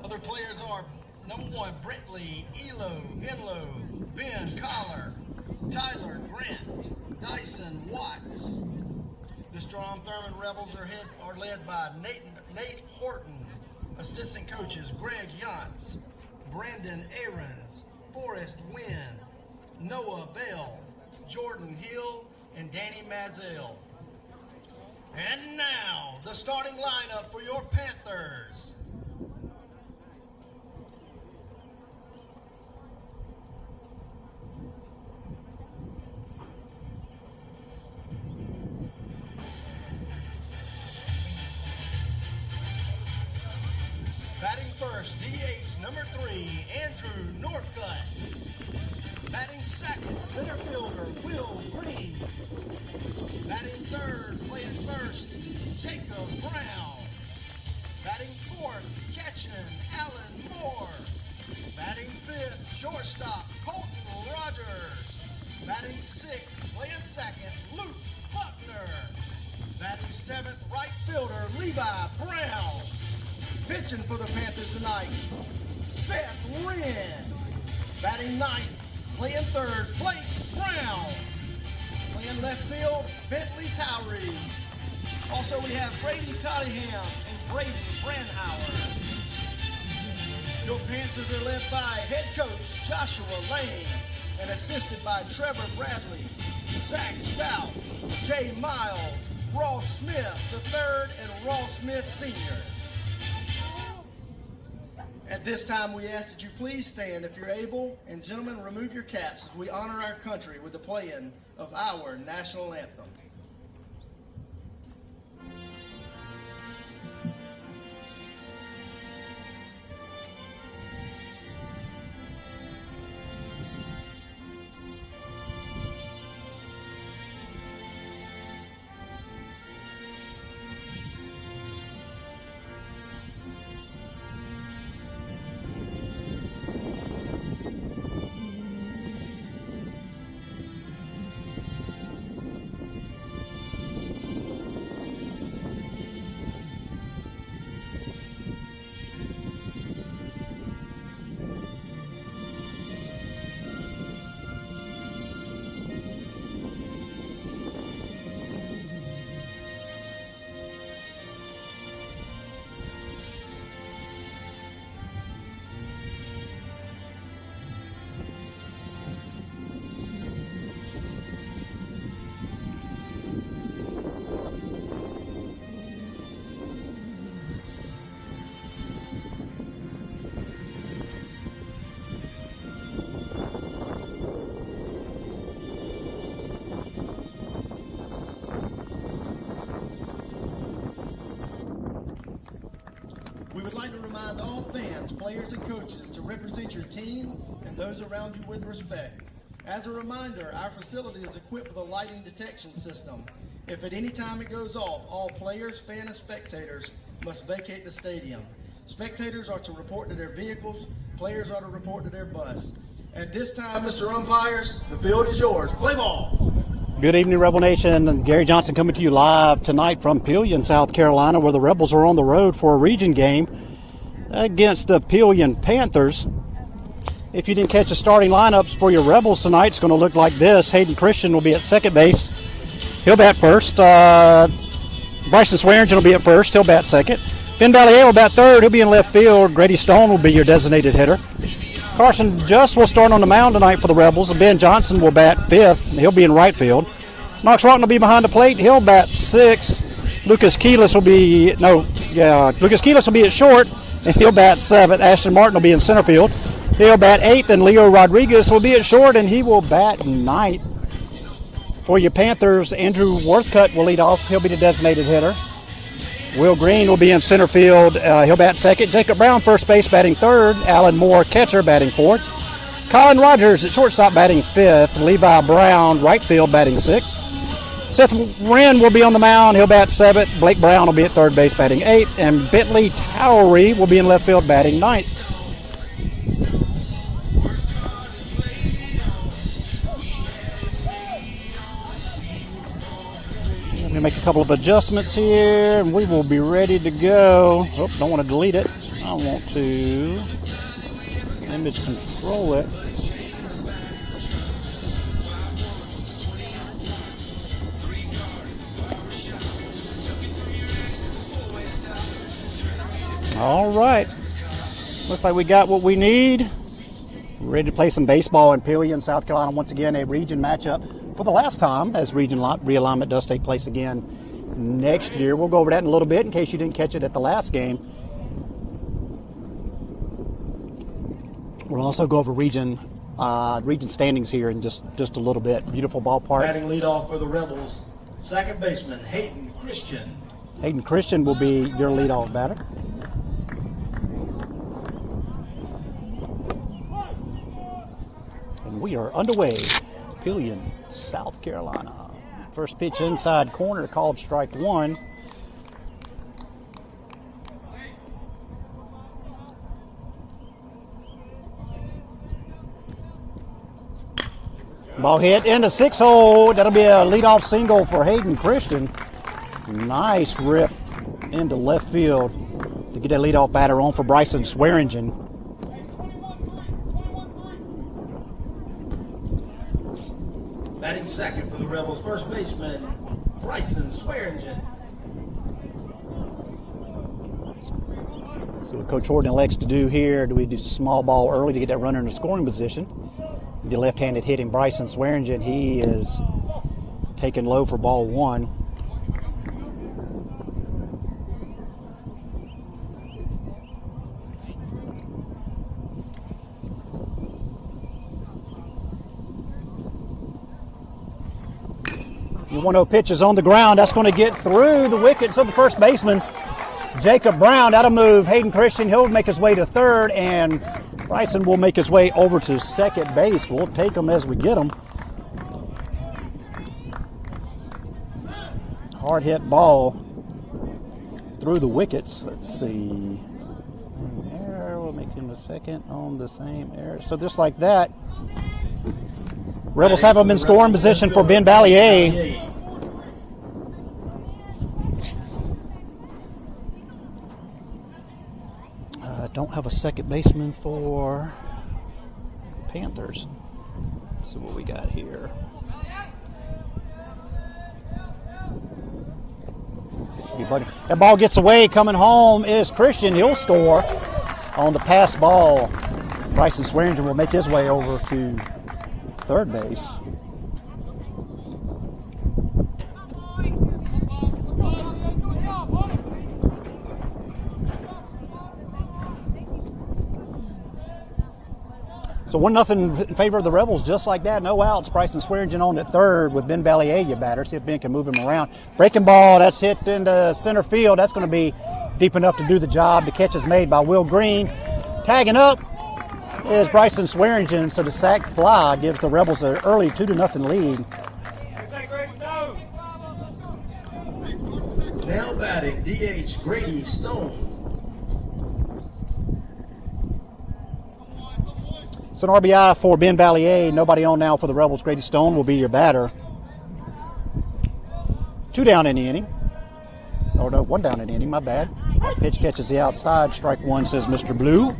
Other players are number 1, Brentley, Elo, Enlow, Ben Collar, Tyler Grant, Dyson Watts. The Strom Thurmond Rebels are led by Nate Horton. Assistant coaches Greg Yantz, Brandon Aarons, Forrest Wynn, Noah Bell, Jordan Hill, and Danny Mazel. And now, the starting lineup for your Panthers. Batting first, DH number 3, Andrew Northcutt. Batting second, center fielder Will Green. Batting third, playing first, Jacob Brown. Batting fourth, catching Alan Moore. Batting fifth, shortstop Colton Rogers. Batting sixth, playing second, Luke Buckner. Batting seventh, right fielder Levi Brown. Pitching for the Panthers tonight, Seth Wren. Batting ninth, playing third, Blake Brown. Playing left field, Bentley Towery. Also, we have Brady Cottingham and Brady Branhauer. Your Panthers are led by head coach Joshua Lane and assisted by Trevor Bradley, Zach Stout, Jay Miles, Ross Smith III, and Ross Smith Sr. At this time, we ask that you please stand if you're able, and gentlemen, remove your caps as we honor our country with the playing of our national anthem. We would like to remind all fans, players, and coaches to represent your team and those around you with respect. As a reminder, our facility is equipped with a lighting detection system. If at any time it goes off, all players, fans, and spectators must vacate the stadium. Spectators are to report to their vehicles, players are to report to their bus. At this time, Mr. Umpires, the field is yours. Play ball. Good evening, Rebel Nation. And Gary Johnson coming to you live tonight from Pelion, South Carolina, where the Rebels are on the road for a region game against the Pelion Panthers. If you didn't catch the starting lineups for your Rebels tonight, it's going to look like this. Hayden Christian will be at second base. He'll bat first. Bryson Swearingen will be at first. He'll bat second. Ben Ballier will bat third. He'll be in left field. Grady Stone will be your designated hitter. Carson Just will start on the mound tonight for the Rebels. And Ben Johnson will bat fifth. He'll be in right field. Knox Rotten will be behind the plate. He'll bat sixth. Lucas Keelis will be at short, and he'll bat seventh. Ashton Martin will be in center field. He'll bat eighth, and Leo Rodriguez will be at short, and he will bat ninth. For your Panthers, Andrew Worthcutt will lead off. He'll be the designated hitter. Will Green will be in center field. He'll bat second. Jacob Brown, first base, batting third. Alan Moore, catcher, batting fourth. Colin Rogers at shortstop, batting fifth. Levi Brown, right field, batting sixth. Seth Wren will be on the mound. He'll bat seventh. Blake Brown will be at third base, batting eighth. And Bentley Towery will be in left field, batting ninth. make a couple of adjustments here, and we will be ready to go. Oh, don't want to delete it. I want to image control it. All right. Looks like we got what we need. We're ready to play some baseball in Pelion, South Carolina. Once again, a region matchup for the last time, as region realignment does take place again next year. We'll go over that in a little bit in case you didn't catch it at the last game. We'll also go over region standings here in just a little bit. Beautiful ballpark. Batting leadoff for the Rebels, second baseman Hayden Christian. Hayden Christian will be your leadoff batter. And we are underway. Pelion, South Carolina. First pitch inside corner, called strike one. Ball hit into 6-hole. That'll be a leadoff single for Hayden Christian. Nice rip into left field to get that leadoff batter on for Bryson Swearingen. Batting second for the Rebels, first baseman Bryson Swearingen. So what Coach Horton elects to do here, do we do small ball early to get that runner in the scoring position? The left-handed hitting Bryson Swearingen, he is taken low for ball one. The 1-0 pitch is on the ground. That's going to get through the wickets of the first baseman, Jacob Brown. That'll move Hayden Christian. He'll make his way to third, and Bryson will make his way over to second base. We'll take him as we get him. Hard hit ball through the wickets. Let's see. Error. We'll make him a second on the same error. So just like that, Rebels have him in scoring position for Ben Ballier. Don't have a second baseman for Panthers. Let's see what we got here. That ball gets away. Coming home is Christian. He'll score on the pass ball. Bryson Swearingen will make his way over to third base. So 1-0 in favor of the Rebels, just like that. No outs. Bryson Swearingen on at third with Ben Ballier, your batter. See if Ben can move him around. Breaking ball, that's hit into center field. That's going to be deep enough to do the job. The catch is made by Will Green. Tagging up is Bryson Swearingen, so the sac fly gives the Rebels an early 2-0 lead. Now batting, DH Grady Stone. It's an RBI for Ben Ballier. Nobody on now for the Rebels. Grady Stone will be your batter. 2 down in the inning. Oh, no, 1 down in the inning. My bad. That pitch catches the outside. Strike one, says Mr. Blue.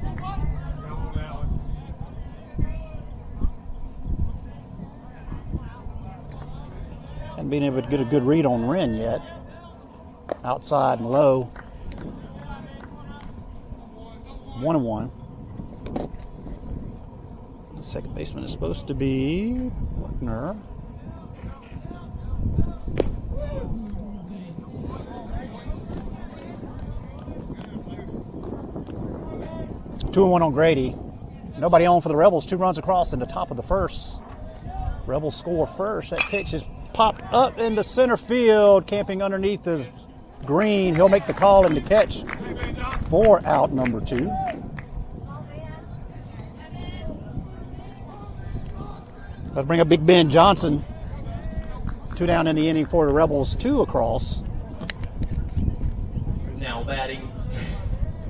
Haven't been able to get a good read on Wren yet. Outside and low. 1-1. Second baseman is supposed to be Buckner. Two and 1 on Grady. Nobody on for the Rebels. 2 runs across in the top of the first. Rebels score first. That pitch is popped up into center field, camping underneath the green. He'll make the call and the catch for out number 2. Let's bring up Big Ben Johnson. 2 down in the inning for the Rebels, 2 across. Now batting,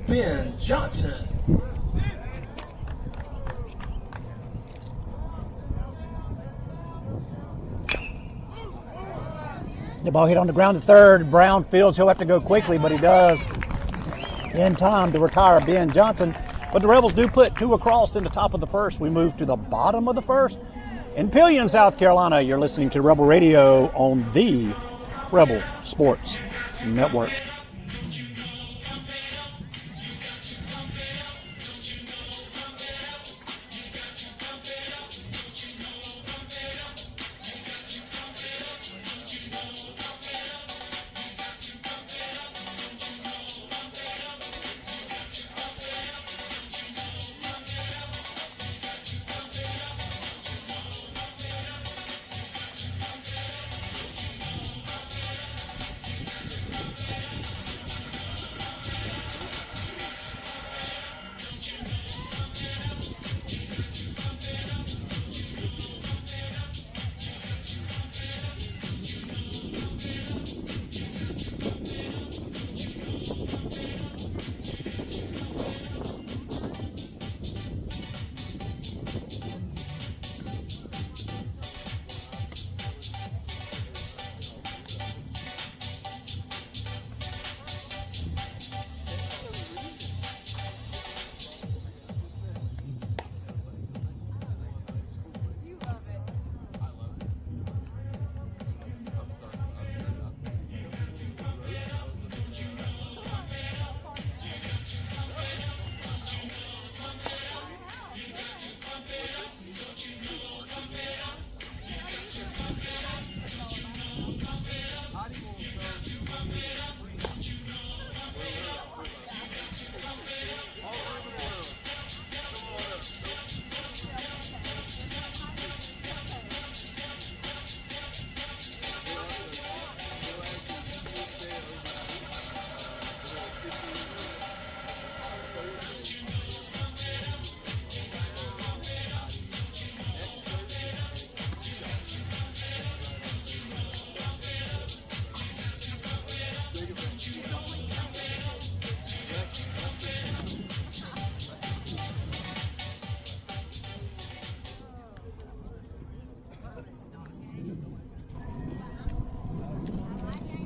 Ben Johnson. The ball hit on the ground to third. Brown feels he'll have to go quickly, but he does in time to retire Ben Johnson. But the Rebels do put 2 across in the top of the first. We move to the bottom of the first. In Pelion, South Carolina, you're listening to Rebel Radio on the Rebel Sports Network.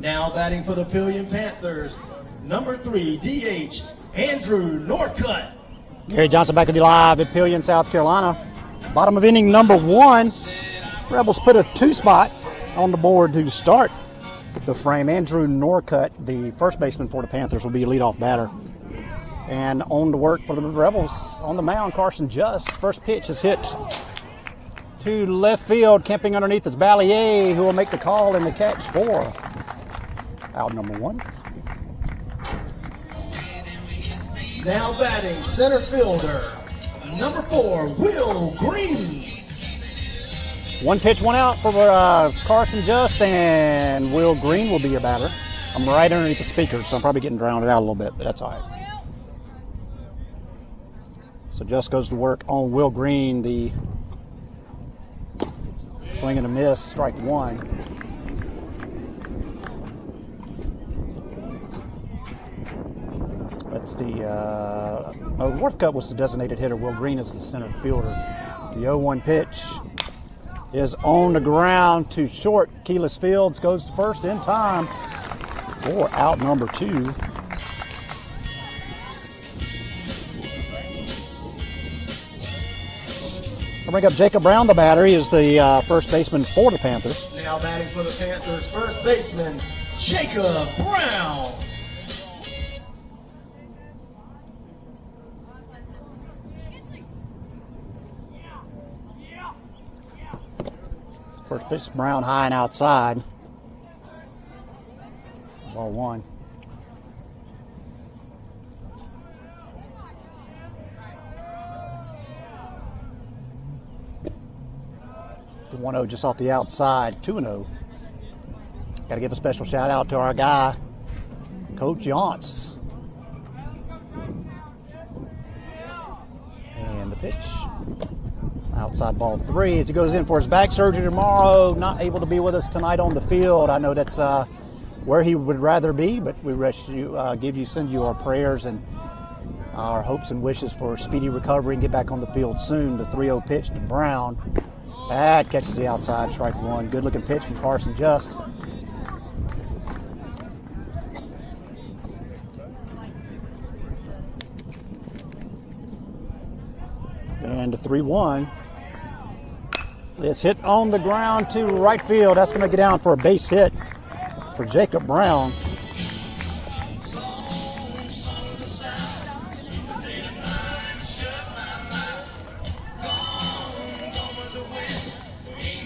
Now batting for the Pelion Panthers, number 3, DH, Andrew Norcutt. Gary Johnson back with you live at Pelion, South Carolina. Bottom of inning number 1. Rebels put a 2 spot on the board to start the frame. Andrew Norcutt, the first baseman for the Panthers, will be a leadoff batter. And on to work for the Rebels on the mound, Carson Just. First pitch is hit to left field. Camping underneath is Ballier, who will make the call and the catch for out number 1. Now batting center fielder, number 4, Will Green. 1 pitch, 1 out for Carson Just, and Will Green will be your batter. I'm right underneath the speaker, so I'm probably getting drowned out a little bit, but that's all right. So Just goes to work on Will Green, the swing and a miss, strike 1. That's the Northcutt was the designated hitter. Will Green is the center fielder. The 0-1 pitch is on the ground to short. Keyless Fields goes to first in time for out number 2. I'll bring up Jacob Brown, the batter. He is the first baseman for the Panthers. Now batting for the Panthers, first baseman, Jacob Brown. First pitch, Brown high and outside. Ball 1. The 1-0 just off the outside. 2-0. Got to give a special shout out to our guy, Coach Yance. And the pitch. Outside ball 3 as he goes in for his back surgery tomorrow. Not able to be with us tonight on the field. I know that's where he would rather be, but we send you our prayers and our hopes and wishes for speedy recovery and get back on the field soon. The 3-0 pitch to Brown. That catches the outside, strike 1. Good looking pitch from Carson Just. And the 3-1. It's hit on the ground to right field. That's going to get down for a base hit for Jacob Brown.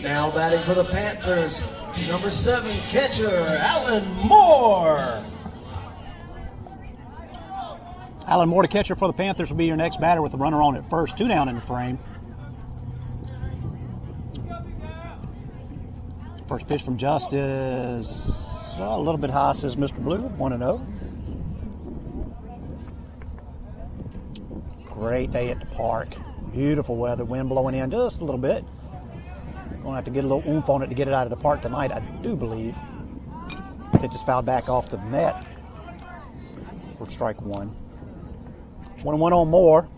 Now batting for the Panthers, number 7 catcher, Alan Moore. Alan Moore, the catcher for the Panthers, will be your next batter with the runner on at first. 2 down in the frame. First pitch from Justice, a little bit high, says Mr. Blue, 1-0. Great day at the park. Beautiful weather, wind blowing in just a little bit. Going to have to get a little oomph on it to get it out of the park tonight, I do believe. It just fouled back off the net for strike 1. 1-1 on Moore.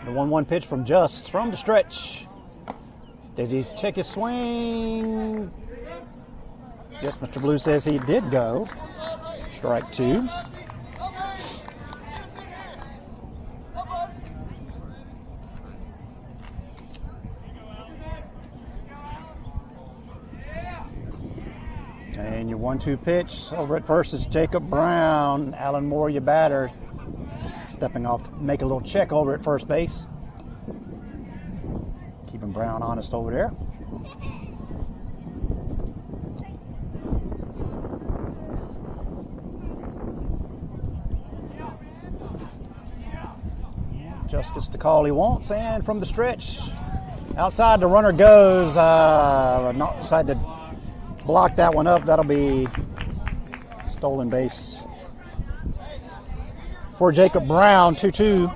The 1-1 pitch from Just from the stretch. Does he check his swing? Yes, Mr. Blue says he did go. Strike 2. And your 1-2 pitch over at first is Jacob Brown. Alan Moore, your batter, stepping off, make a little check over at first base. Keeping Brown honest over there. Just gets the call he wants, and from the stretch, outside the runner goes. Not decide to block that one up. That'll be stolen base for Jacob Brown. 2-2.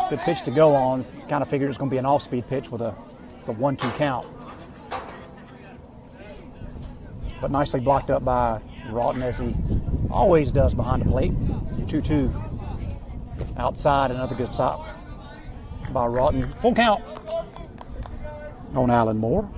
Good pitch to go on. Kind of figured it's going to be an off-speed pitch with the 1-2 count. But nicely blocked up by Rawton, as he always does behind the plate. 2-2. Outside, another good stop by Rawton. Full count on Alan Moore.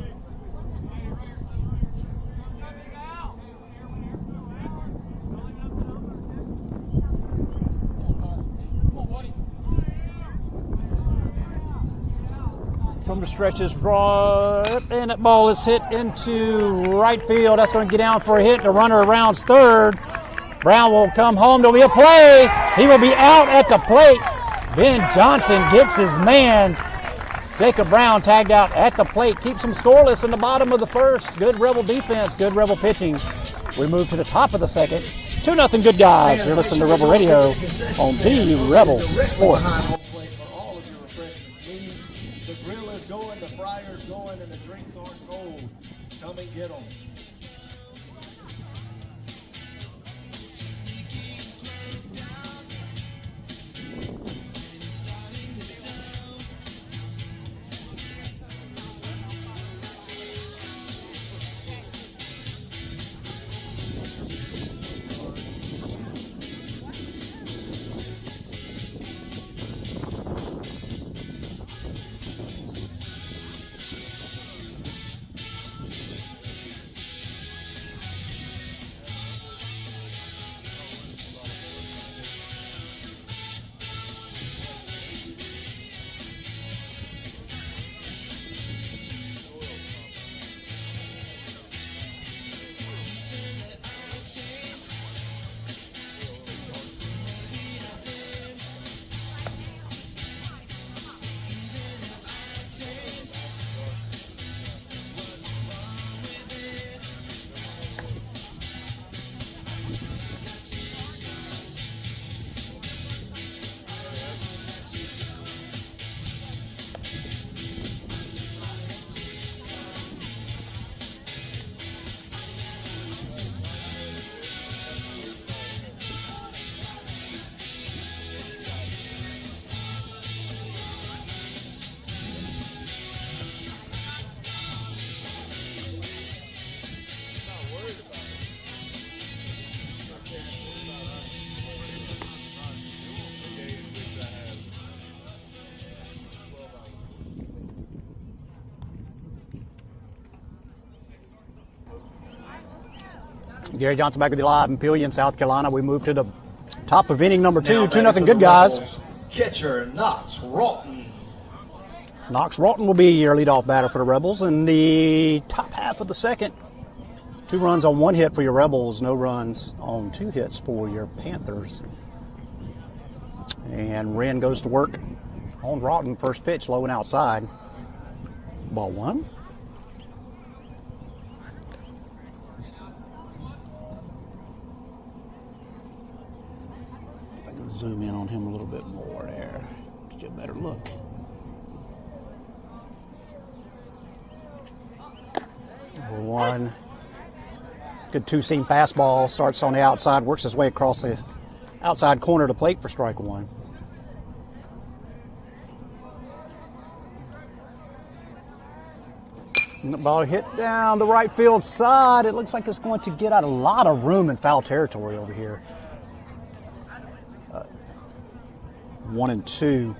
From the stretches, and that ball is hit into right field. That's going to get down for a hit. The runner rounds third. Brown will come home. There'll be a play. He will be out at the plate. Ben Johnson gets his man. Jacob Brown tagged out at the plate. Keeps him scoreless in the bottom of the first. Good Rebel defense. Good Rebel pitching. We move to the top of the second. 2-0 good guys. You're listening to Rebel Radio on the Rebel Sports. The grill is going, the fryer's going, and the drinks aren't cold. Come and get them. Gary Johnson back with you live in Pelion, South Carolina. We move to the top of inning number 2. Now 2-0 good guys. Rebels. Catcher Knox Rawton. Knox Rawton will be your leadoff batter for the Rebels in the top half of the second. 2 runs on 1 hit for your Rebels, no runs on 2 hits for your Panthers. And Wren goes to work on Rawton. First pitch, low and outside. Ball 1. If I can zoom in on him a little bit more there, get you a better look. Number 1. Good 2-seam fastball. Starts on the outside, works his way across the outside corner of the plate for strike 1. And the ball hit down the right field side. It looks like it's going to get out a lot of room in foul territory over here. 1-2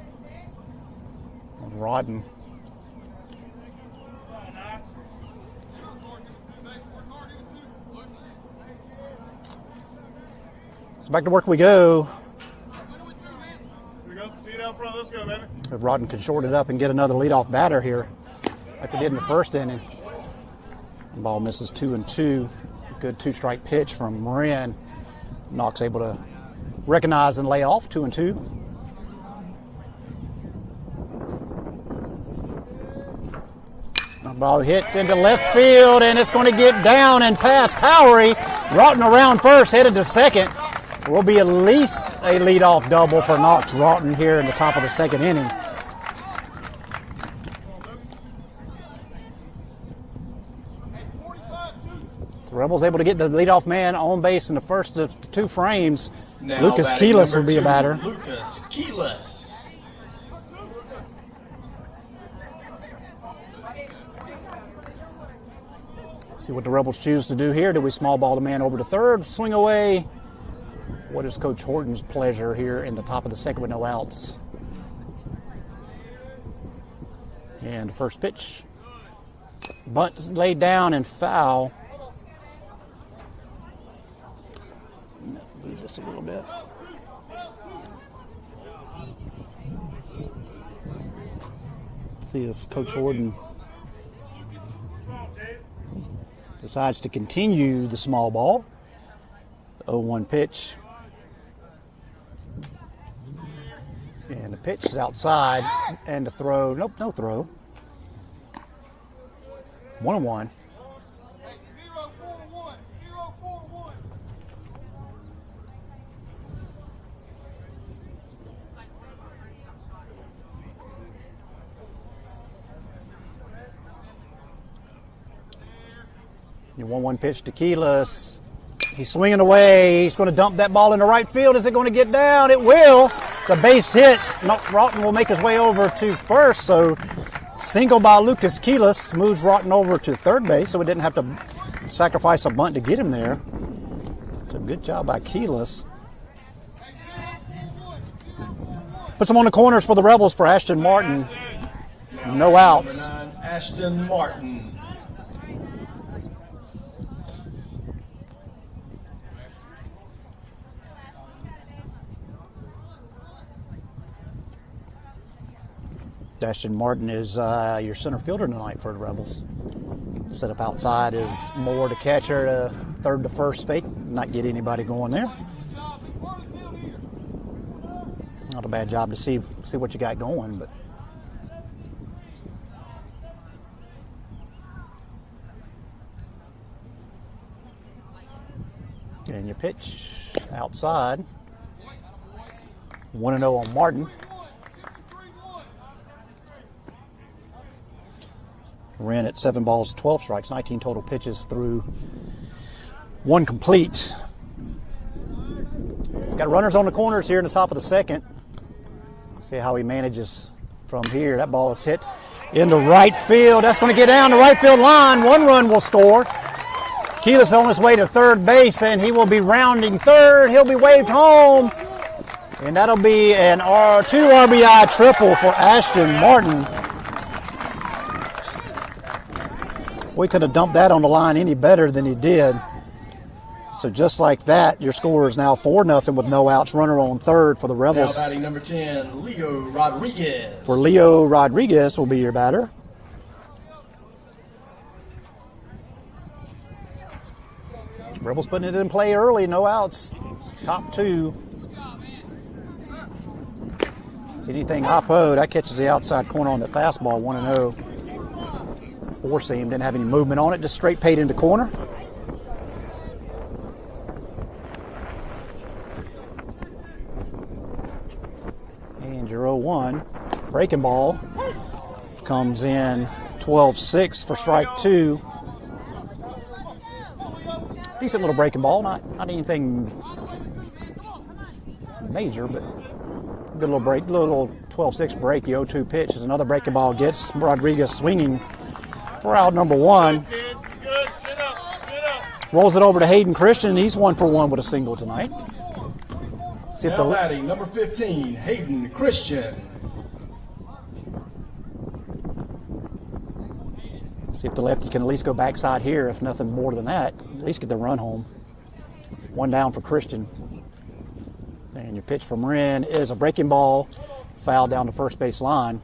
on Rawton. So back to work we go. Here we go. See you down front. Let's go, baby. If Rawton can short it up and get another leadoff batter here, like we did in the first inning. The ball misses 2-2. Good 2-strike pitch from Wren. Knox able to recognize and lay off 2-2. The ball hit into left field, and it's going to get down and past Towery. Rawton around first, headed to second. Will be at least a leadoff double for Knox Rawton here in the top of the second inning. The Rebels able to get the leadoff man on base in the first of the 2 frames. Now Lucas batting Keelis will number be a 2, batter. Lucas Keelis. See what the Rebels choose to do here. Do we small ball the man over to third, swing away? What is Coach Horton's pleasure here in the top of the second with no outs? And the first pitch. Bunt laid down and foul. Move this a little bit. See if Coach Horton decides to continue the small ball. 0-1 pitch. And the pitch is outside. And the throw. Nope, no throw. 1-1. Your 1-1 pitch to Keelis. He's swinging away. He's going to dump that ball into right field. Is it going to get down? It will. It's a base hit. Rawton will make his way over to first. So single by Lucas Keelis moves Rawton over to third base. So we didn't have to sacrifice a bunt to get him there. So good job by Keelis. Puts him on the corners for the Rebels for Ashton Martin. No outs. Number 9, Ashton Martin. Ashton Martin is your center fielder tonight for the Rebels. Set up outside is more to catcher, to third to first fake, not get anybody going there. Not a bad job to see what you got going, but and your pitch outside. 1-0 on Martin. Ran at 7 balls, 12 strikes, 19 total pitches through 1 complete. He's got runners on the corners here in the top of the second. See how he manages from here. That ball is hit into right field. That's going to get down the right field line. 1 run will score. Keelis on his way to third base, and he will be rounding third. He'll be waved home. And that'll be an 2 RBI triple for Ashton Martin. We could have dumped that on the line any better than he did. So just like that, your score is now 4-0 with no outs. Runner on third for the Rebels. Now batting number 10, Leo Rodriguez. For Leo Rodriguez will be your batter. Rebels putting it in play early, no outs. Top 2. See anything oppo, that catches the outside corner on the fastball, 1-0. 4-seam, didn't have any movement on it, just straight paid into corner. And your 0-1, breaking ball, comes in 12-6 for strike 2. Decent little breaking ball, not anything major, but good little break, little 12-6 break. The 0-2 pitch is another breaking ball. Gets Rodriguez swinging for out number 1. Rolls it over to Hayden Christian. He's 1 for 1 with a single tonight. See if now batting number 15, Hayden Christian. See if the lefty can at least go backside here. If nothing more than that, at least get the run home. 1 down for Christian. And your pitch from Wren is a breaking ball, foul down the first base line.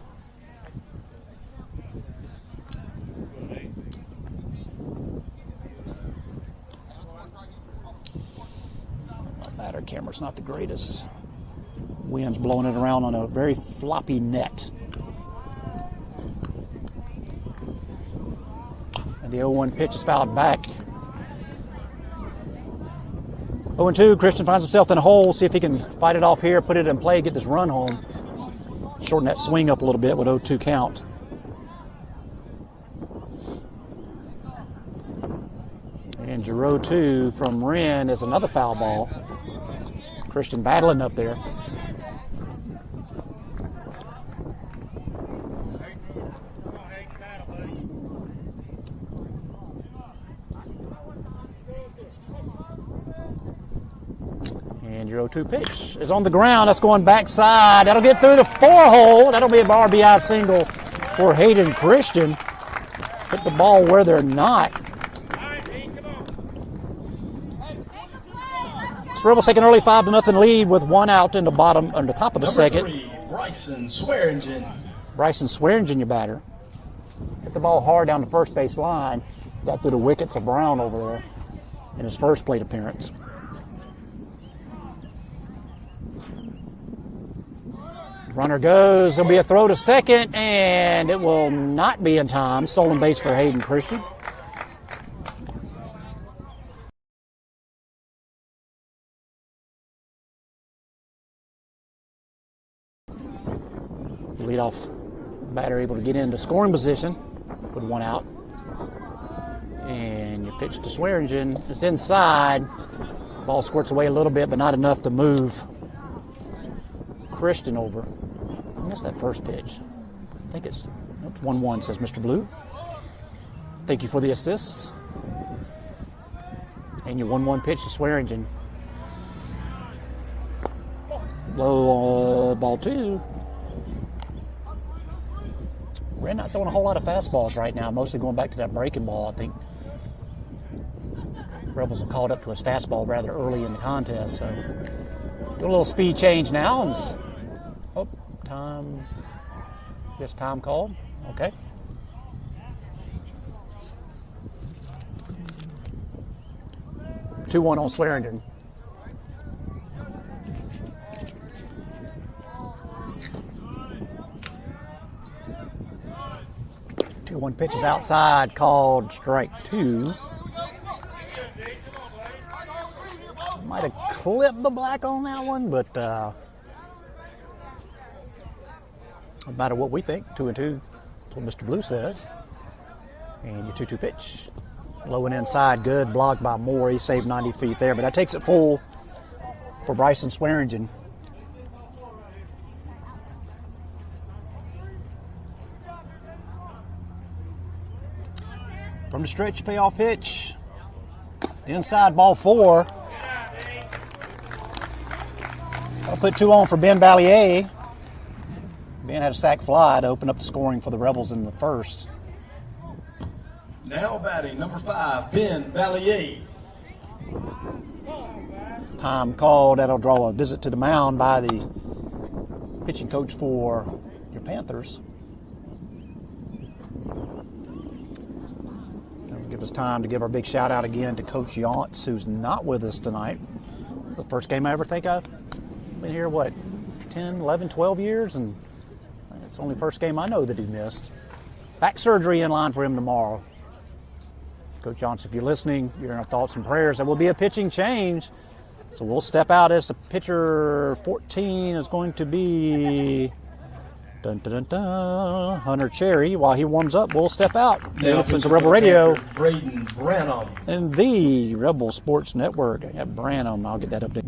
Batter camera's not the greatest. Wind's blowing it around on a very floppy net. And the 0-1 pitch is fouled back. 0-2, Christian finds himself in a hole. See if he can fight it off here, put it in play, get this run home. Shorten that swing up a little bit with 0-2 count. And your 0-2 from Wren is another foul ball. Christian battling up there. And your 0-2 pitch is on the ground. That's going backside. That'll get through the 4-hole. That'll be an RBI single for Hayden Christian. Put the ball where they're not. Rebels take an early 5-0 lead with 1 out in the bottom, on the top of the second. Number 3, Bryson Swearingen. Bryson Swearingen, your batter. Hit the ball hard down the first base line. Got through the wickets of Brown over there in his first plate appearance. Runner goes. There'll be a throw to second, and it will not be in time. Stolen base for Hayden Christian. Leadoff batter able to get into scoring position with 1 out. And your pitch to Swearingen is inside. Ball squirts away a little bit, but not enough to move Christian over. I missed that first pitch. I think it's 1-1, says Mr. Blue. Thank you for the assists. And your 1-1 pitch to Swearingen. Low ball 2. Wren not throwing a whole lot of fastballs right now, mostly going back to that breaking ball. I think Rebels have called up to his fastball rather early in the contest. So do a little speed change now. And time. Just time called. Okay. Two 2-1 on Swearingen. Two 2-1 pitch is outside, called strike 2. Might have clipped the black on that one, but no matter what we think, 2-2. That's what Mr. Blue says. And your 2-2 pitch. Low and inside, good. Blocked by Moore. He saved 90 feet there, but that takes it full for Bryson Swearingen. From the stretch, payoff pitch. Inside, ball 4. I'll put 2 on for Ben Ballier. Ben had a sac fly to open up the scoring for the Rebels in the first. Now batting number 5, Ben Ballier. Time called. That'll draw a visit to the mound by the pitching coach for your Panthers. That'll give us time to give our big shout out again to Coach Yantz, who's not with us tonight. It's the first game I ever think I've been here, 10, 11, 12 years, and it's the only first game I know that he missed. Back surgery in line for him tomorrow. Coach Johnson, if you're listening, you're in our thoughts and prayers. There will be a pitching change. So we'll step out as the pitcher 14 is going to be Hunter Cherry. While he warms up, we'll step out. Listen to Rebel Radio Braden Branham. and the Rebel Sports Network. I got Branham. I'll get that update.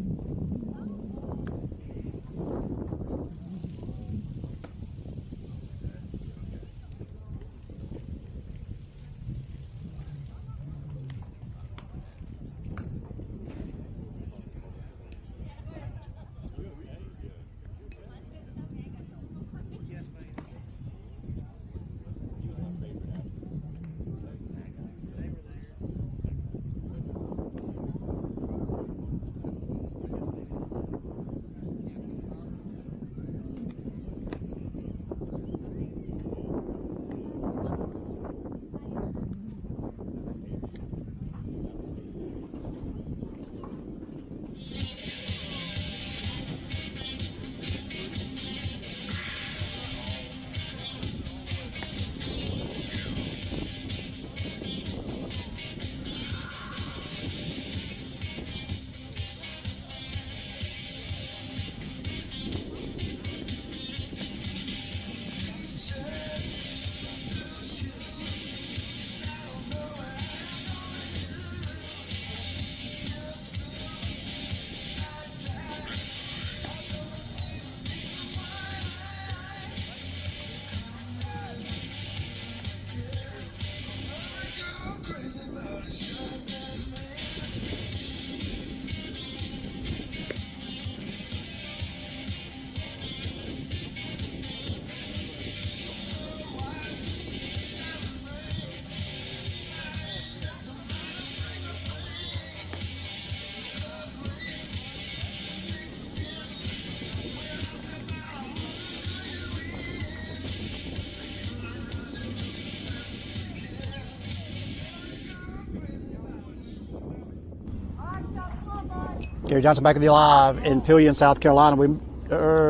Gary Johnson back at the live in Pelion, South Carolina. We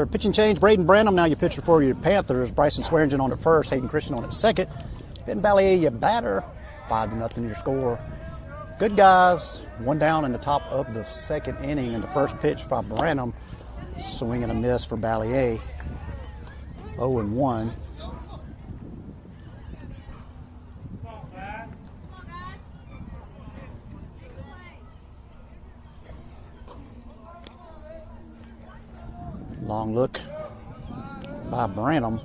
pitching change. Braden Branham now your pitcher for your Panthers. Bryson Swearingen on at first. Hayden Christian on at second. Ben Ballier, your batter. 5-0 your score. Good guys. One down in the top of the second inning. And the first pitch by Branham. Swing and a miss for Ballier. 0-1. Long look by Branham.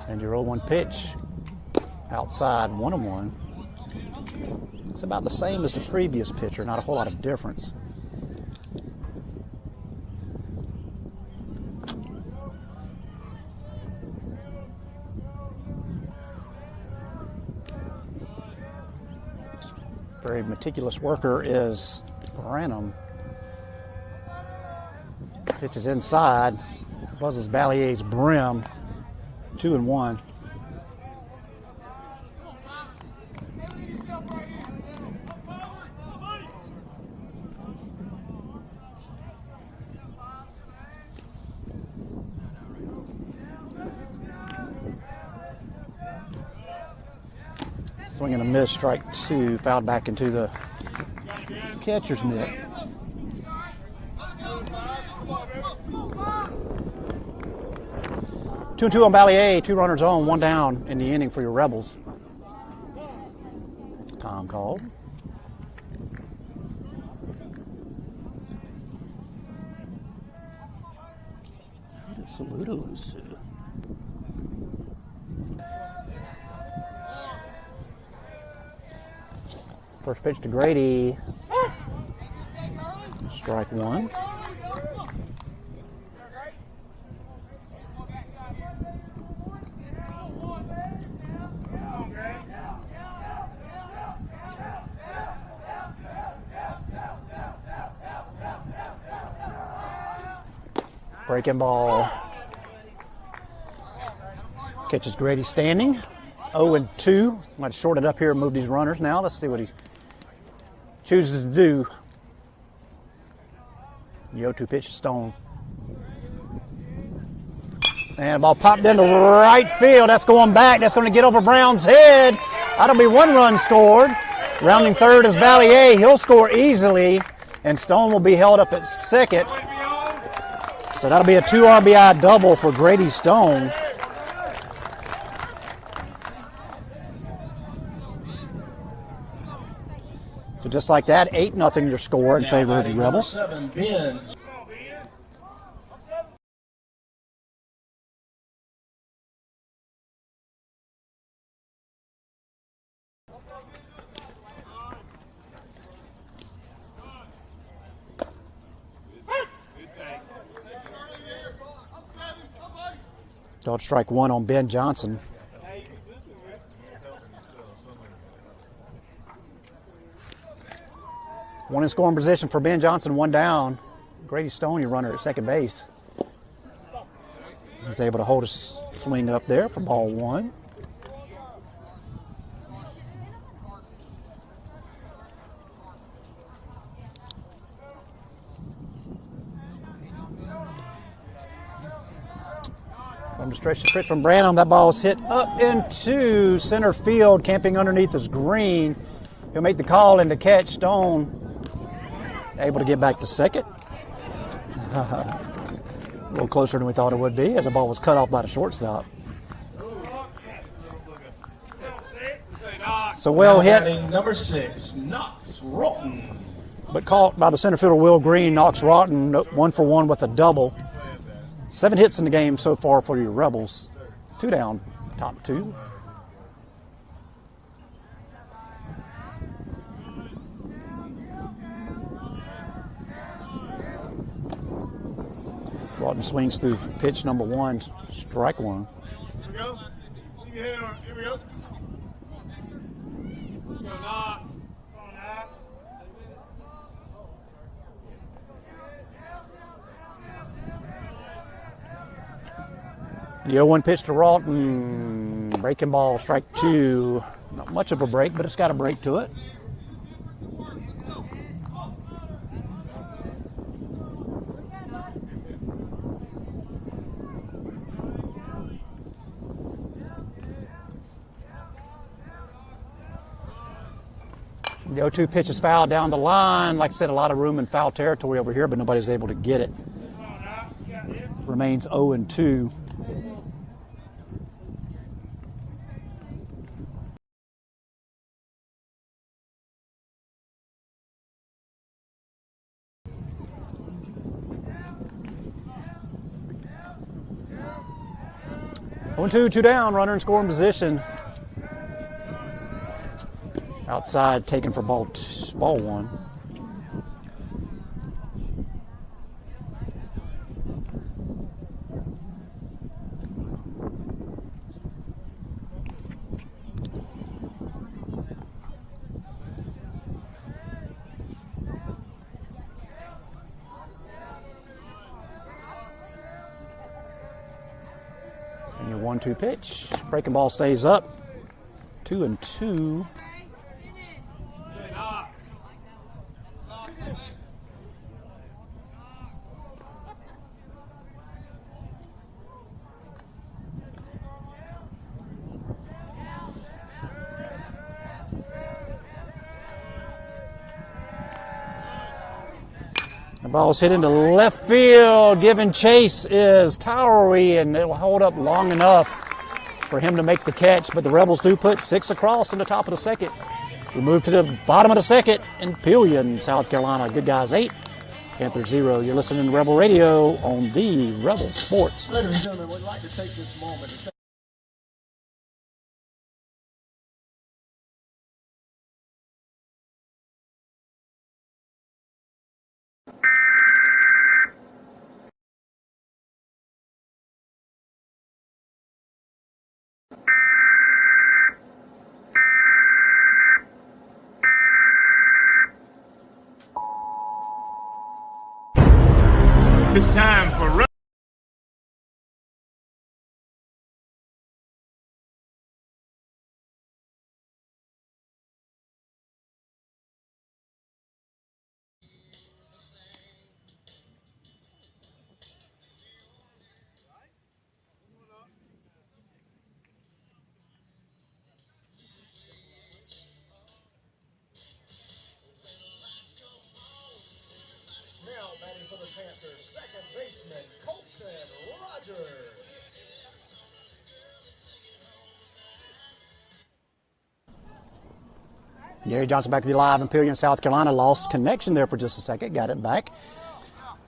And your 0-1 pitch outside, 1-1. It's about the same as the previous pitcher, not a whole lot of difference. Very meticulous worker is Branham. Pitches inside, buzzes Ballier's brim, 2-1. Swing and a miss, strike two, fouled back into the catcher's mitt. 2-2 on Ballier, 2 runners on, 1 down in the inning for your Rebels. Time called. Saludos. First pitch to Grady. Strike one. Breaking ball. Catches Grady standing. 0-2. Might short it up here and move these runners now. Let's see what he chooses to do. The 0-2 pitch to Stone. And the ball popped into right field. That's going back. That's going to get over Brown's head. That'll be 1 run scored. Rounding third is Valier. He'll score easily. And Stone will be held up at second. So that'll be a 2 RBI double for Grady Stone. So just like that, 8-0 your score in favor of the Rebels. 7, Ben. Dog strike 1 on Ben Johnson. One in scoring position for Ben Johnson, 1 down. Grady Stone, your runner at second base. He's able to hold his swing up there for ball 1. From the stretch pitch from Branham, that ball is hit up into center field, camping underneath his green. He'll make the call and the catch. Stone able to get back to second. A little closer than we thought it would be as the ball was cut off by the shortstop. So well hit. Number 6, Knox Rotten. But caught by the center fielder Will Green. Knox Rotten 1 for 1 with a double. 7 hits in the game so far for your Rebels. 2 down, top 2. Rotten swings through pitch number 1, strike 1. Here we go. Keep your head on. Here we go. Let's go, Knox. Come on, Knox. The 0-1 pitch to Rotten. Breaking ball, strike 2. Not much of a break, but it's got a break to it. The 0-2 pitch is fouled down the line. Like I said, a lot of room in foul territory over here, but nobody's able to get it. Remains 0-2. One, two down, runner in scoring position. Outside, taken for ball 1. And your 1-2 pitch. Breaking ball stays up. 2-2. The ball's hit into left field. Giving chase is Towery, and it will hold up long enough for him to make the catch. But the Rebels do put 6 across in the top of the second. We move to the bottom of the second in Pelion, South Carolina. Good Guys 8, Panthers 0. You're listening to Rebel Radio on the Rebel Sports. Ladies and gentlemen, we'd like to take this moment to It's time for Gary Johnson back with you live in Pelion, South Carolina. Lost connection there for just a second. Got it back.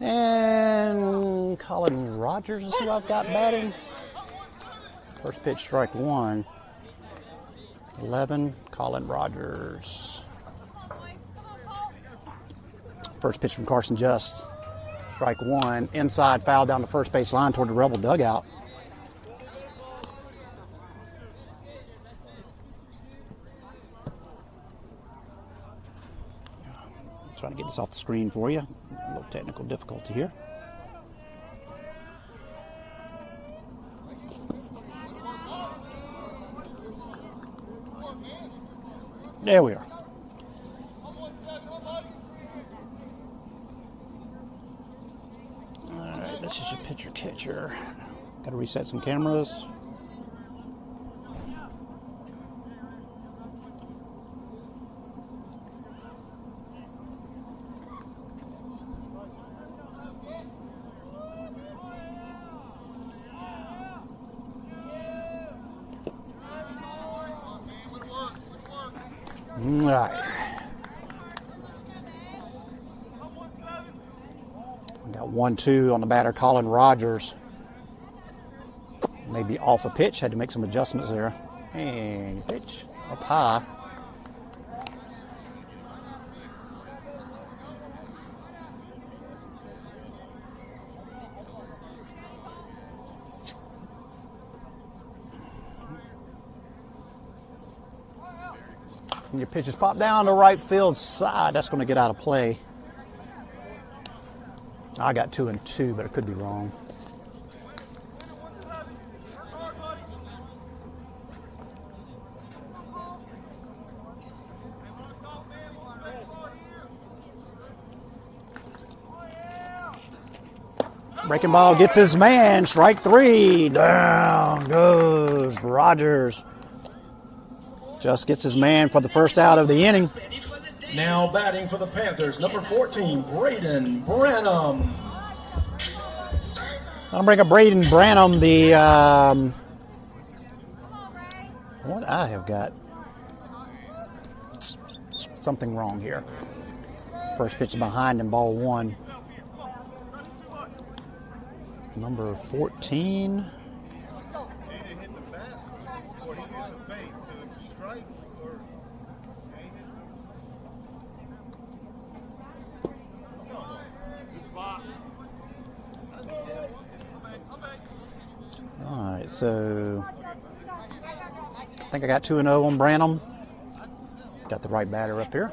And Colin Rogers is who I've got batting. First pitch, strike one. 11, Colin Rogers. First pitch from Carson Just. Strike one. Inside, foul down the first base line toward the Rebel dugout. Trying to get this off the screen for you. A little technical difficulty here. There we are. All right, this is your pitcher catcher. Got to reset some cameras. All right. We got 1-2 on the batter, Colin Rogers. Maybe off a pitch, had to make some adjustments there. And pitch up high. And your pitches pop down the right field side. That's going to get out of play. I got 2-2, but it could be wrong. Breaking ball gets his man. Strike three. Down goes Rogers. Just gets his man for the first out of the inning. Now batting for the Panthers, number 14, Braden Branham. I'll bring up Braden Branham. The what I have got something wrong here. First pitch behind him, ball one. Number 14. All right, so I think I got 2-0 on Branham. Got the right batter up here.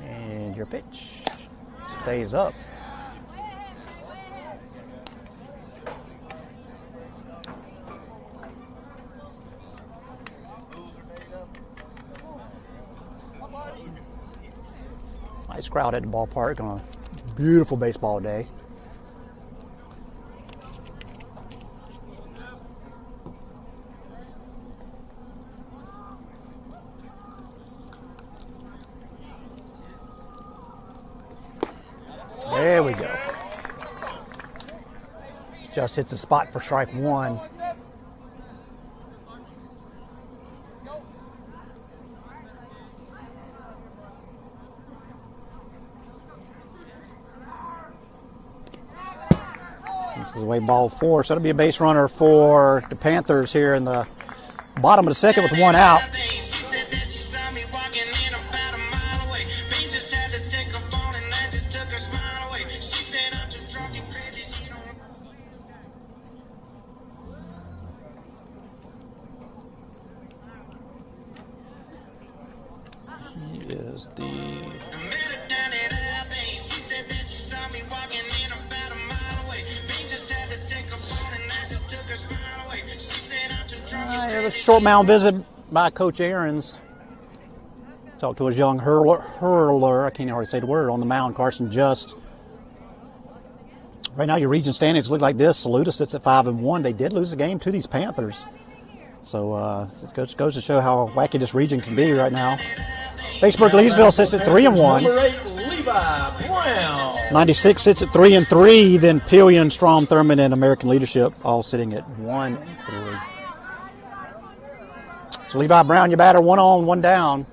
And your pitch stays up. Nice crowd at the ballpark on a beautiful baseball day. There we go. Just hits a spot for strike one. This is away ball four, so that'll be a base runner for the Panthers here in the bottom of the second with one out. He is the a short mound visit by Coach Ahrens. Talked to his young hurler. I can't hardly say the word on the mound. Carson Just. Right now, your region standings look like this. Saluda sits at 5-1. They did lose the game to these Panthers, so it goes to show how wacky this region can be right now. Batesburg-Leesville sits at 3-1. Number 8, Levi Brown. 96 sits at 3-3. Then Pelion, Strom, Thurman, and American Leadership all sitting at 1-3. So Levi Brown, your batter, 1 on, 1 down.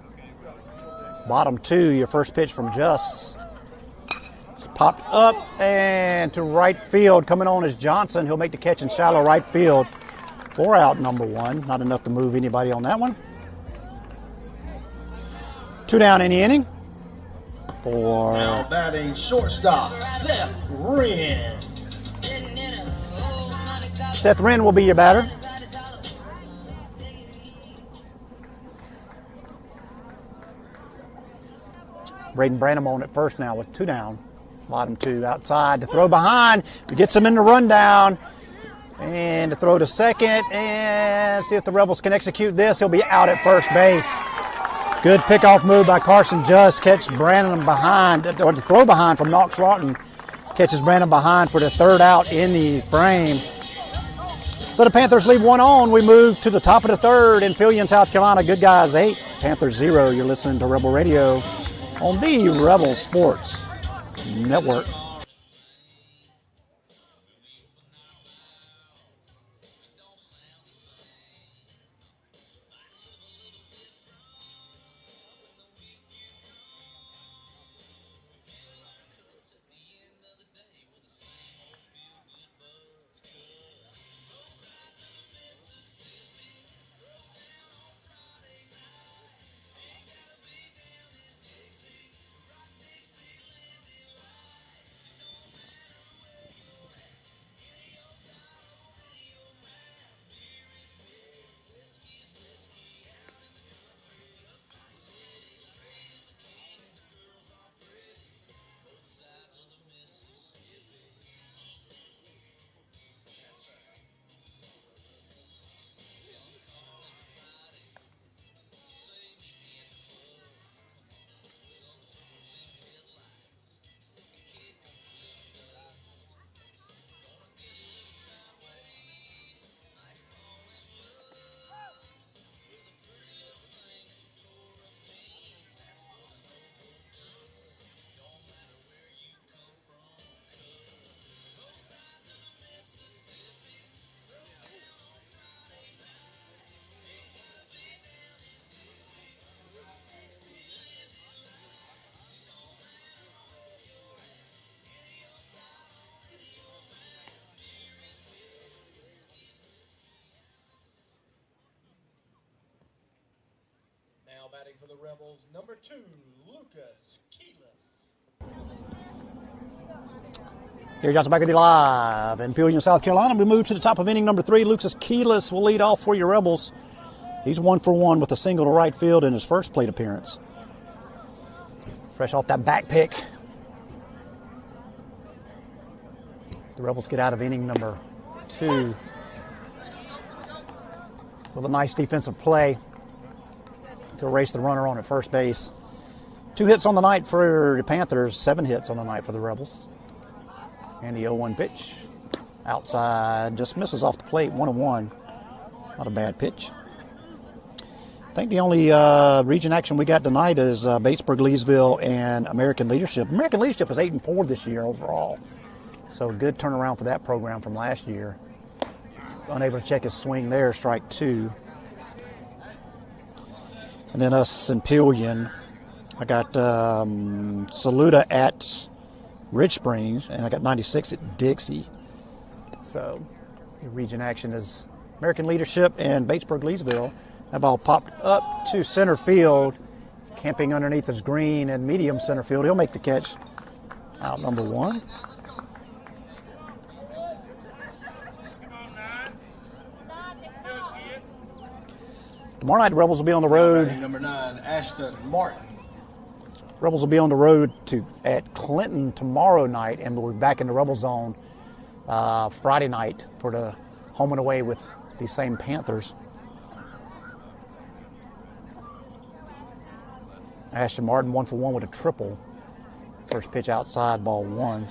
Bottom 2, your first pitch from Just. Popped up and to right field. Coming on is Johnson. He'll make the catch in shallow right field. 4 out, number 1. Not enough to move anybody on that one. 2 down in the inning. For Now batting shortstop, Seth Wren. Seth Wren will be your batter. Braden Branham on at first now with 2 down. Bottom 2 outside to throw behind. He gets him in the rundown. And to throw to second and see if the Rebels can execute this. He'll be out at first base. Good pickoff move by Carson Just. Catch Branham behind, or the throw behind from Knox Roughton. Catches Branham behind for the 3rd out in the frame. So the Panthers leave 1 on. We move to the top of the 3rd in Pelion, South Carolina. Good Guys 8, Panthers 0. You're listening to Rebel Radio on the Rebel Sports Network. Now batting for the Rebels, number 2, Lucas Keelis. Gary Johnson back with you live in Pelion, South Carolina. We move to the top of inning number 3. Lucas Keelis will lead off for your Rebels. He's 1 for 1 with a single to right field in his first plate appearance. Fresh off that back pick. The Rebels get out of inning number 2 with a nice defensive play to erase the runner on at first base. 2 hits on the night for the Panthers, 7 hits on the night for the Rebels. And the 0-1 pitch. Outside, just misses off the plate, 1-1. Not a bad pitch. I think the only region action we got tonight is Batesburg, Leesville, and American Leadership. American Leadership is 8-4 this year overall. So good turnaround for that program from last year. Unable to check his swing there, strike 2. And then us in Pelion, I got Saluda at Ridge Springs, and I got 96 at Dixie. So the region action is American Leadership and Batesburg, Leesville. That ball popped up to center field, camping underneath his green and medium center field. He'll make the catch. Out number 1. Tomorrow night, the Rebels will be on the road. Number 9, Ashton Martin. Rebels will be on the road at Clinton tomorrow night, and we'll be back in the Rebel Zone Friday night for the home and away with these same Panthers. Ashton Martin 1 for 1 with a triple. First pitch outside, ball 1.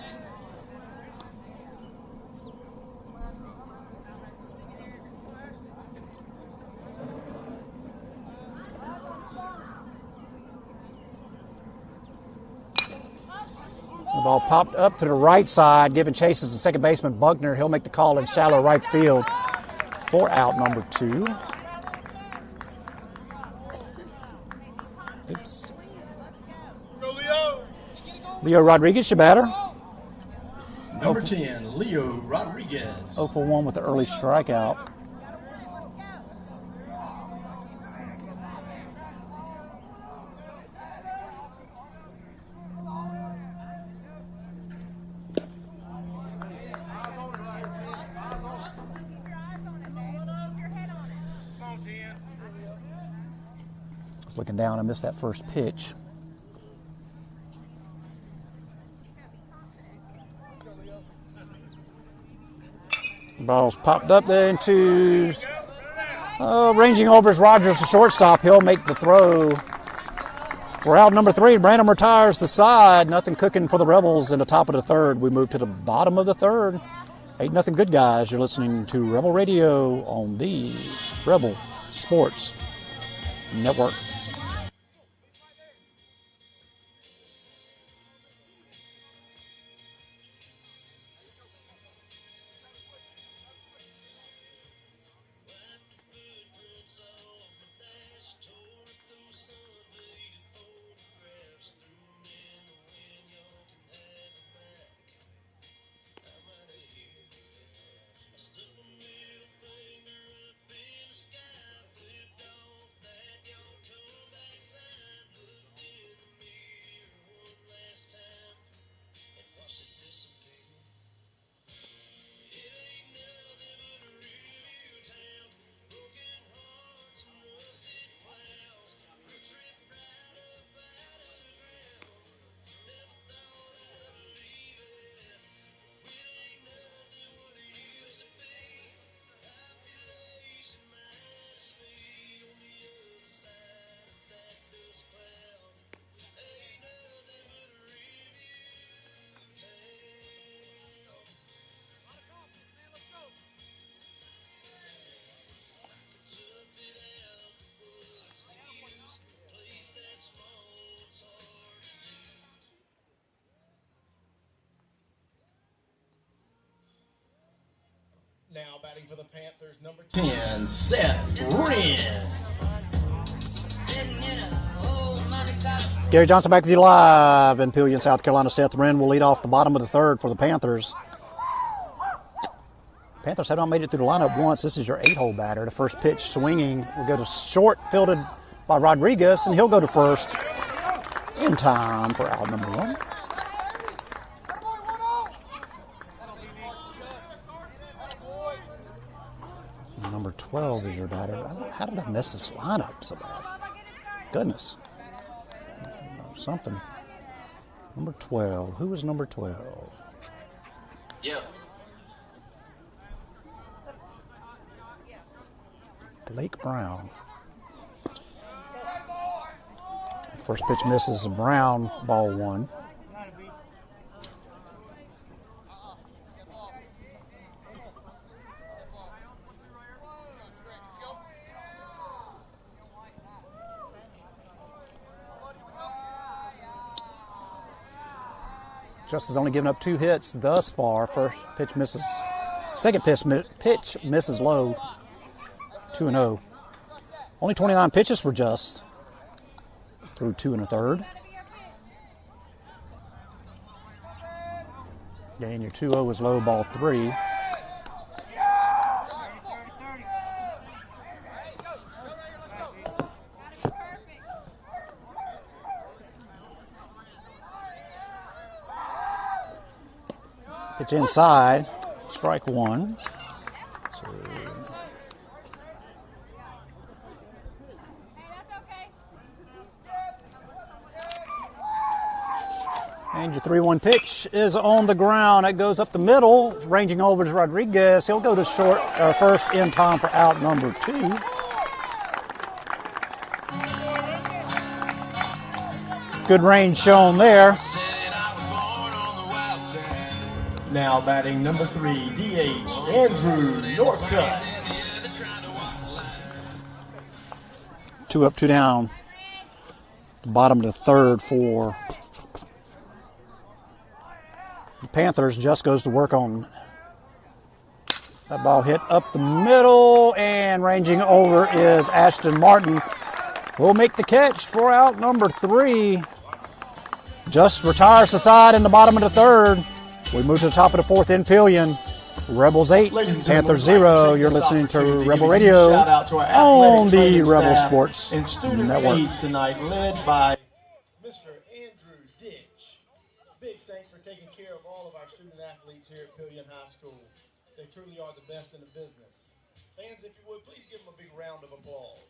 The ball popped up to the right side, giving chases to second baseman Buckner. He'll make the call in shallow right field for out number 2. Leo Rodriguez, your batter. Number 10, Leo Rodriguez. 0 for 1 with the early strikeout. Looking down, I missed that first pitch. Ball's popped up there into ranging over is Rogers, the shortstop. He'll make the throw. We're out number 3. Branham retires the side. Nothing cooking for the Rebels in the top of the third. We move to the bottom of the third. 8-0 good guys. You're listening to Rebel Radio on the Rebel Sports Network. Now batting for the Panthers, number 10, Seth Wren. Gary Johnson back with you live in Pelion, South Carolina. Seth Wren will lead off the bottom of the third for the Panthers. Panthers have not made it through the lineup once. This is your 8-hole batter. The first pitch swinging will go to short, fielded by Rodriguez, and he'll go to first in time for out number 1. Number 12 is your batter. How did I miss this lineup so bad? Goodness. Something. Number 12. Who is number 12? Yeah. Blake Brown. First pitch misses Brown, ball 1. Justin's only given up 2 hits thus far. First pitch misses. Second pitch misses low. 2-0. Only 29 pitches for Just. Through 2 1/3. And your 2-0 is low, ball 3. Pitch inside, strike 1. And your 3-1 pitch is on the ground. It goes up the middle, ranging over to Rodriguez. He'll go to short, first in time for out number 2. Good range shown there. Now batting number 3, DH, Andrew Northcutt. 2 up, 2 down. Bottom to third for the Panthers. Just goes to work on that ball. Hit up the middle, and ranging over is Ashton Martin. Will make the catch for out number 3. just retires the side in the bottom of the third. We move to the top of the fourth in Pelion. Rebels 8, Panthers 0. You're listening to Rebel Radio on the Rebel Sports Network. Tonight, led by Mr. Andrew Ditch. Big thanks for taking care of all of our student athletes here at Pelion High School. They truly are the best in the business. Fans, if you would, please give them a big round of applause.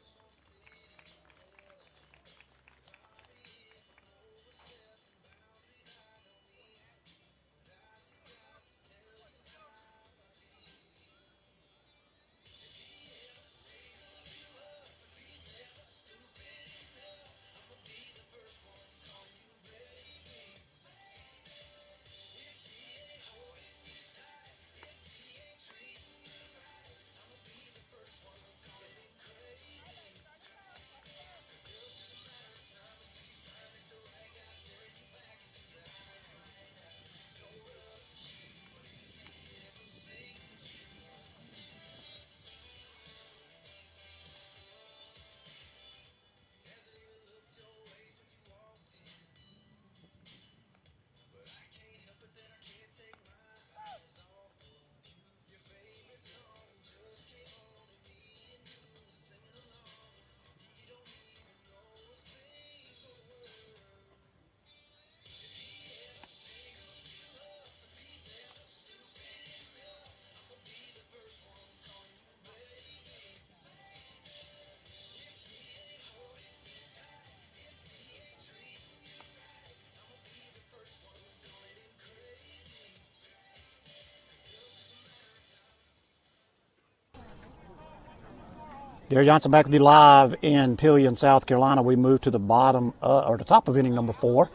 Gary Johnson back with you live in Pelion, South Carolina. We move to the bottom, or the top of inning number 4.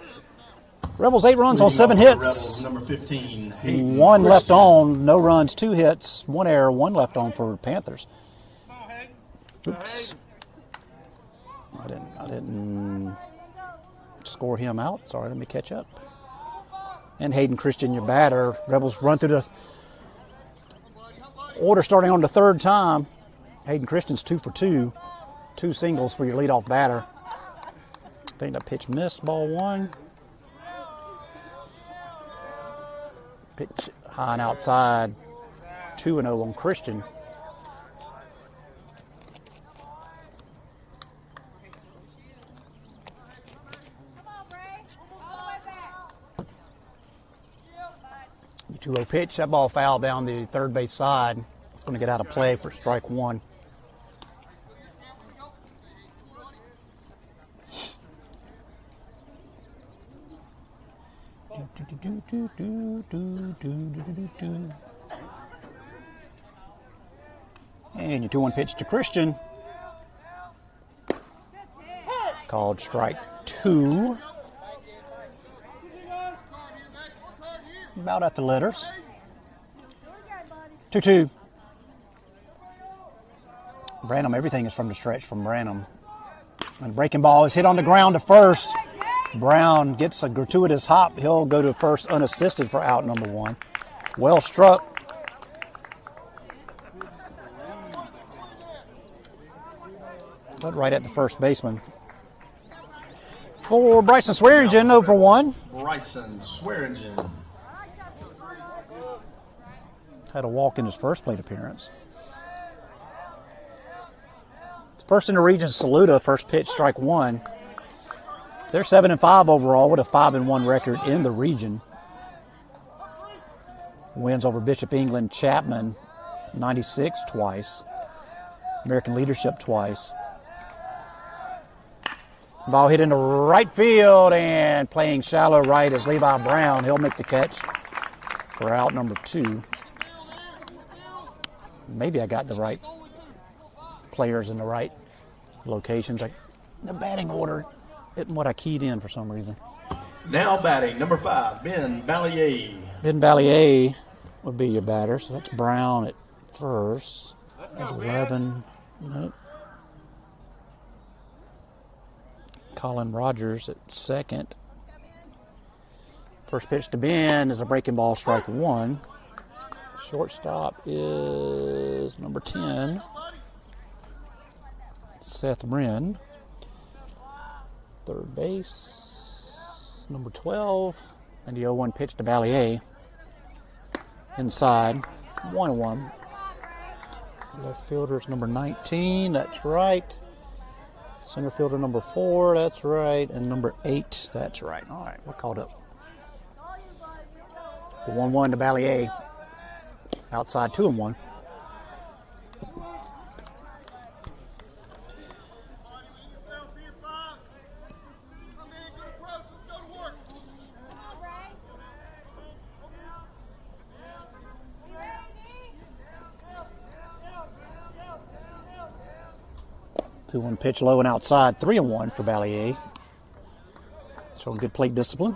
Rebels 8 runs on 7 hits. Number 15, 1 left on, no runs, 2 hits, 1 error, 1 left on for Panthers. Oops. I didn't score him out. Sorry, let me catch up. And Hayden Christian, your batter. Rebels run through the order starting on the third time. Hayden Christian's 2 for 2. 2 singles for your leadoff batter. I think that pitch missed, ball 1. Pitch high and outside. 2-0 on Christian. The 2-0 pitch. That ball fouled down the third base side. It's going to get out of play for strike 1. And your 2-1 pitch to Christian. Called strike 2. About at the letters. 2-2. Branham, everything is from the stretch from Branham. And the breaking ball is hit on the ground to first. Brown gets a gratuitous hop. He'll go to first unassisted for out number 1. Well struck. But right at the first baseman. For Bryson Swearingen, 0 for 1. Bryson Swearingen. Had a walk in his first plate appearance. First in the region, Saluda, first pitch, strike 1. They're 7-5 overall with a 5-1 record in the region. Wins over Bishop England, Chapman, 96 twice. American Leadership twice. Ball hit into right field and playing shallow right is Levi Brown. He'll make the catch for out number 2. Maybe I got the right players in the right locations. The batting order isn't what I keyed in for some reason. Now batting, number 5, Ben Ballier. Ben Ballier would be your batter. So that's Brown at first. At 11. Nope. Colin Rogers at second. First pitch to Ben is a breaking ball, strike 1. Shortstop is number 10. Seth Wren. Third base, number 12. And the 0-1 pitch to Ballier. Inside, 1-1. Left fielder's number 19, that's right. Center fielder number 4, that's right. And number 8, that's right. All right, we're caught up. The 1-1 to Ballier. Outside, 2-1. Two-one pitch low and outside, 3-1 for Ballier. Showing good plate discipline.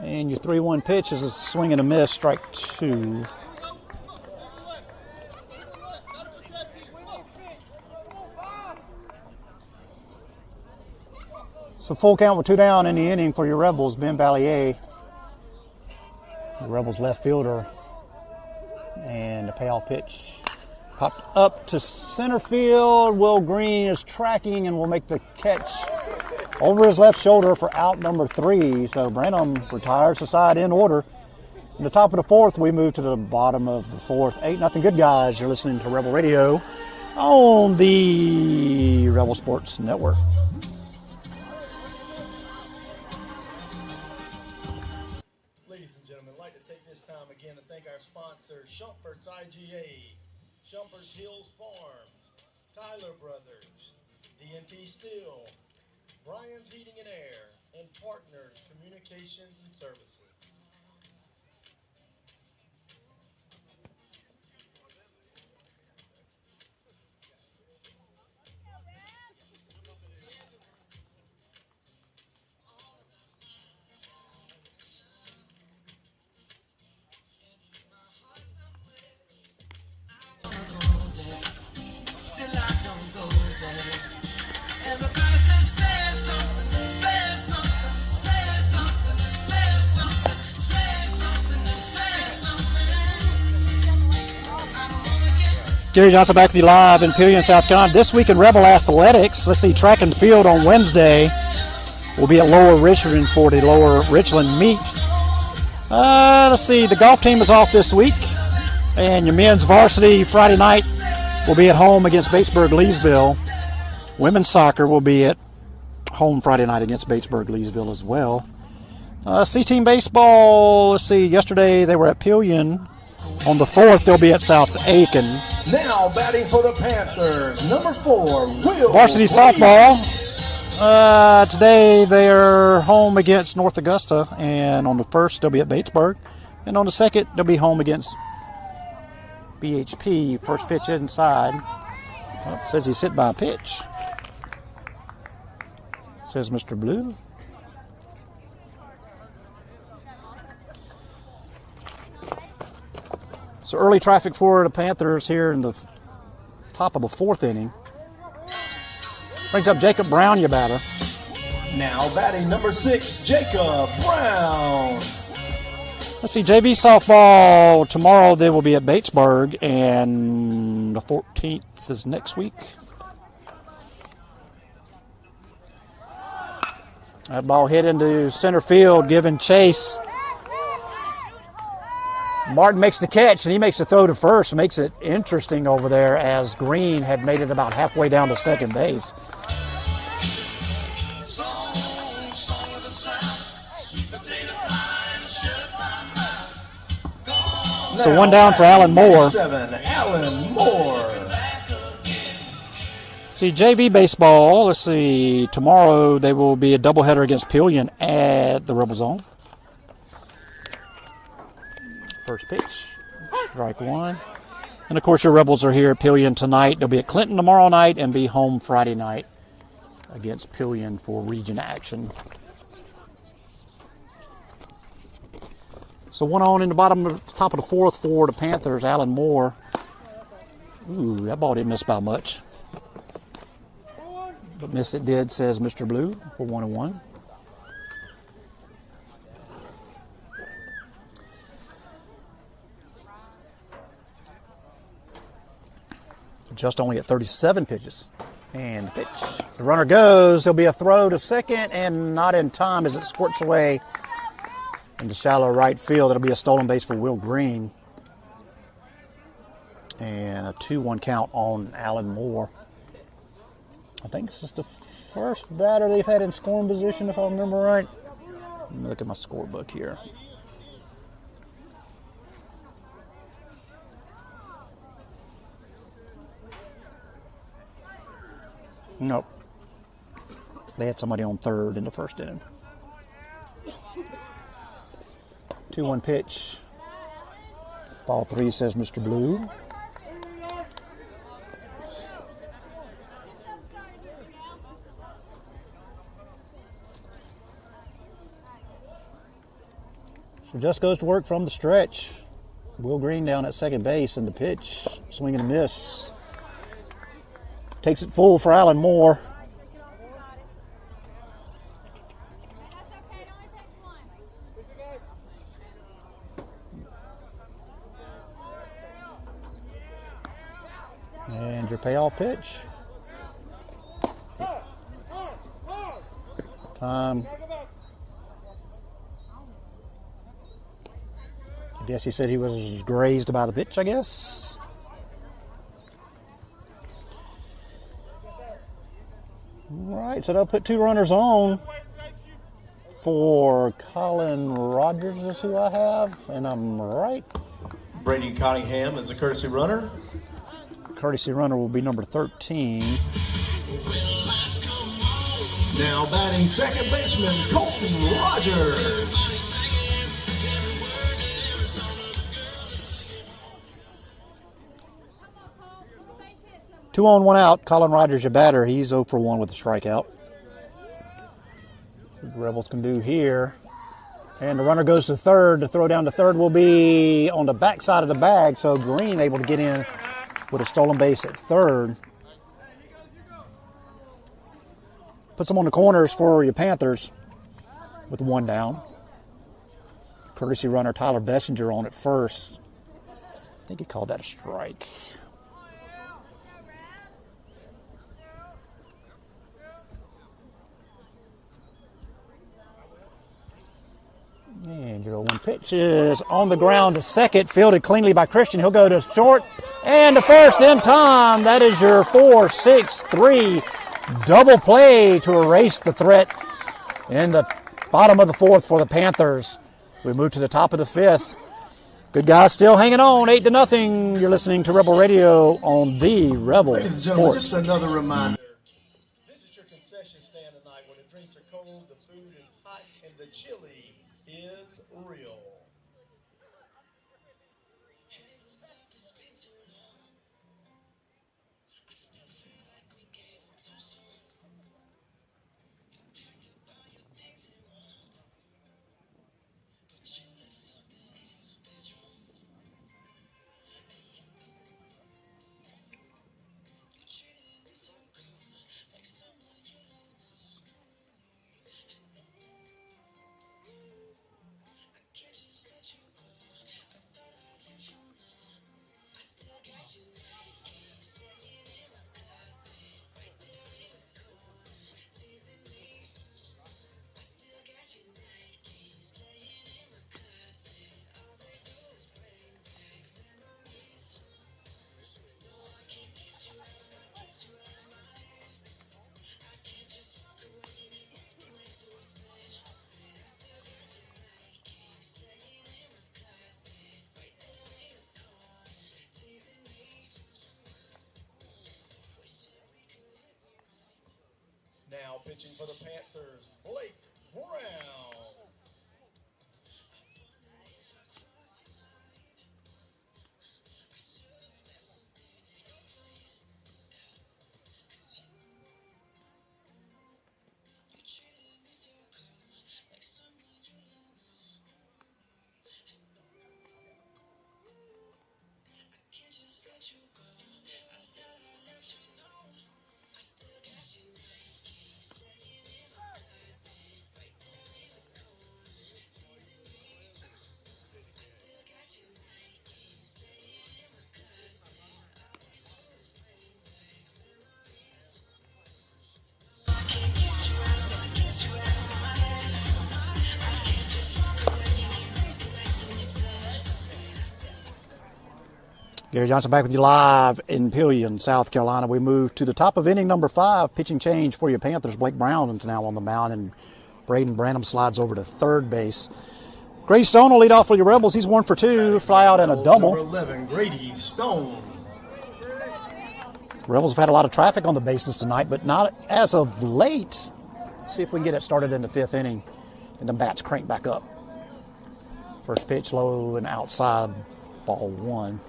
And your 3-1 pitch is a swing and a miss, strike 2. So full count with 2 down in the inning for your Rebels, Ben Ballier, the Rebels left fielder. And the payoff pitch popped up to center field. Will Green is tracking and will make the catch over his left shoulder for out number 3. So Branham retires the side in order. In the top of the 4th, we move to the bottom of the 4th. 8-0 good guys. You're listening to Rebel Radio on the Rebel Sports Network. Ladies and gentlemen, I'd like to take this time again to thank our sponsor, Shumpert's IGA, Shumpert's Hills Farms, Tyler Brothers, DNT Steel, Brian's Heating and Air, and Partners Communications and Services. Gary Johnson back to the live in Pelion, South Carolina. This week in Rebel Athletics, let's see, track and field on Wednesday. We'll be at Lower Richland for the Lower Richland meet. Let's see, the golf team is off this week. And your men's varsity Friday night will be at home against Batesburg-Leesville. Women's soccer will be at home Friday night against Batesburg-Leesville as well. C-team baseball, let's see, yesterday they were at Pelion. On the 4th, they'll be at South Aiken. Now batting for the Panthers, number 4, Will Varsity softball. Today they're home against North Augusta, and on the 1st they'll be at Batesburg, and on the 2nd they'll be home against BHP. First pitch inside. Well, it says he's hit by a pitch. Says Mr. Blue. So early traffic for the Panthers here in the top of the 4th inning. Brings up Jacob Brown, your batter. Now batting number 6, Jacob Brown. Let's see, JV softball. Tomorrow they will be at Batesburg, and the 14th is next week. That ball hit into center field, giving chase. Martin makes the catch, and he makes the throw to first. Makes it interesting over there as Green had made it about halfway down to second base. So one down for Alan Moore. 7, Alan Moore. See, JV baseball, let's see, tomorrow they will be a doubleheader against Pelion at the Rebel Zone. First pitch, strike 1. And, of course, your Rebels are here at Pelion tonight. They'll be at Clinton tomorrow night and be home Friday night against Pelion for region action. So one on in the top of the 4th for the Panthers, Alan Moore. Ooh, that ball didn't miss by much. But miss it did, says Mr. Blue, for 1-1. Just only at 37 pitches. And the pitch. The runner goes. There'll be a throw to second and not in time as it squirts away into shallow right field. It'll be a stolen base for Will Green. And a 2-1 count on Alan Moore. I think this is the first batter they've had in scoring position, if I remember right. Let me look at my scorebook here. Nope. They had somebody on third in the first inning. 2-1 pitch. Ball 3, says Mr. Blue. So just goes to work from the stretch. Will Green down at second base, and the pitch, swing and a miss. Takes it full for Alan Moore. And your payoff pitch. Time. I guess he said he was grazed by the pitch, I guess. Right, so they'll put 2 runners on for Colin Rogers is who I have, and I'm right. Brady Cottingham is a courtesy runner. Courtesy runner will be number 13. Now batting second baseman Colton Rogers. 2 on, 1 out. Colin Rogers, your batter. He's 0 for 1 with a strikeout. What the Rebels can do here. And the runner goes to third. The throw down to third will be on the backside of the bag. So Green able to get in with a stolen base at third. Puts them on the corners for your Panthers with 1 down. Courtesy runner Tyler Bessinger on at first. I think he called that a strike. And your 0-1 pitch is on the ground to second, fielded cleanly by Christian. He'll go to short and to first in time. That is your 4-6-3 double play to erase the threat in the bottom of the 4th for the Panthers. We move to the top of the 5th. Good guys still hanging on, 8-0. You're listening to Rebel Radio on the Rebel Ladies and gentlemen, Sports. just another reminder. Visit your concession stand tonight where the drinks are cold, the food is hot, and the chili is real. Now pitching for the Panthers, Blake Brown. Gary Johnson back with you live in Pelion, South Carolina. We move to the top of inning number 5. Pitching change for your Panthers. Blake Brown is now on the mound, and Braden Branham slides over to third base. Grady Stone will lead off for your Rebels. He's 1 for 2, fly out and a double. Number 11, Grady Stone. Rebels have had a lot of traffic on the bases tonight, but not as of late. See if we can get it started in the 5th inning, and the bats crank back up. First pitch low and outside, ball 1.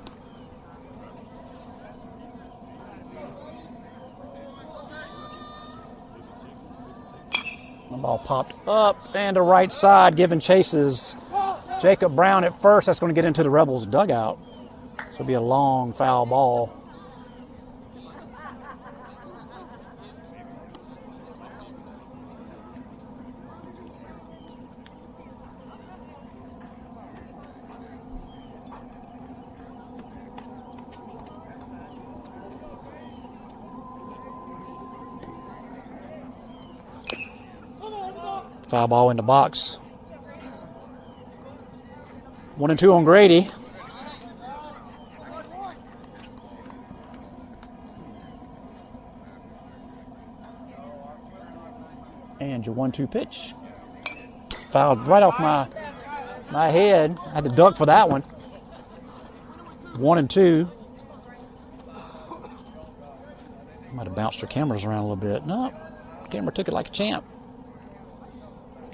The ball popped up and to right side, giving chases. Jacob Brown at first. That's going to get into the Rebels' dugout. So it'll be a long foul ball. Foul ball in the box. 1 and 2 on Grady. And your 1-2 pitch. Fouled right off my head. I had to duck for that one. 1 and 2. Might have bounced her cameras around a little bit. No, the camera took it like a champ.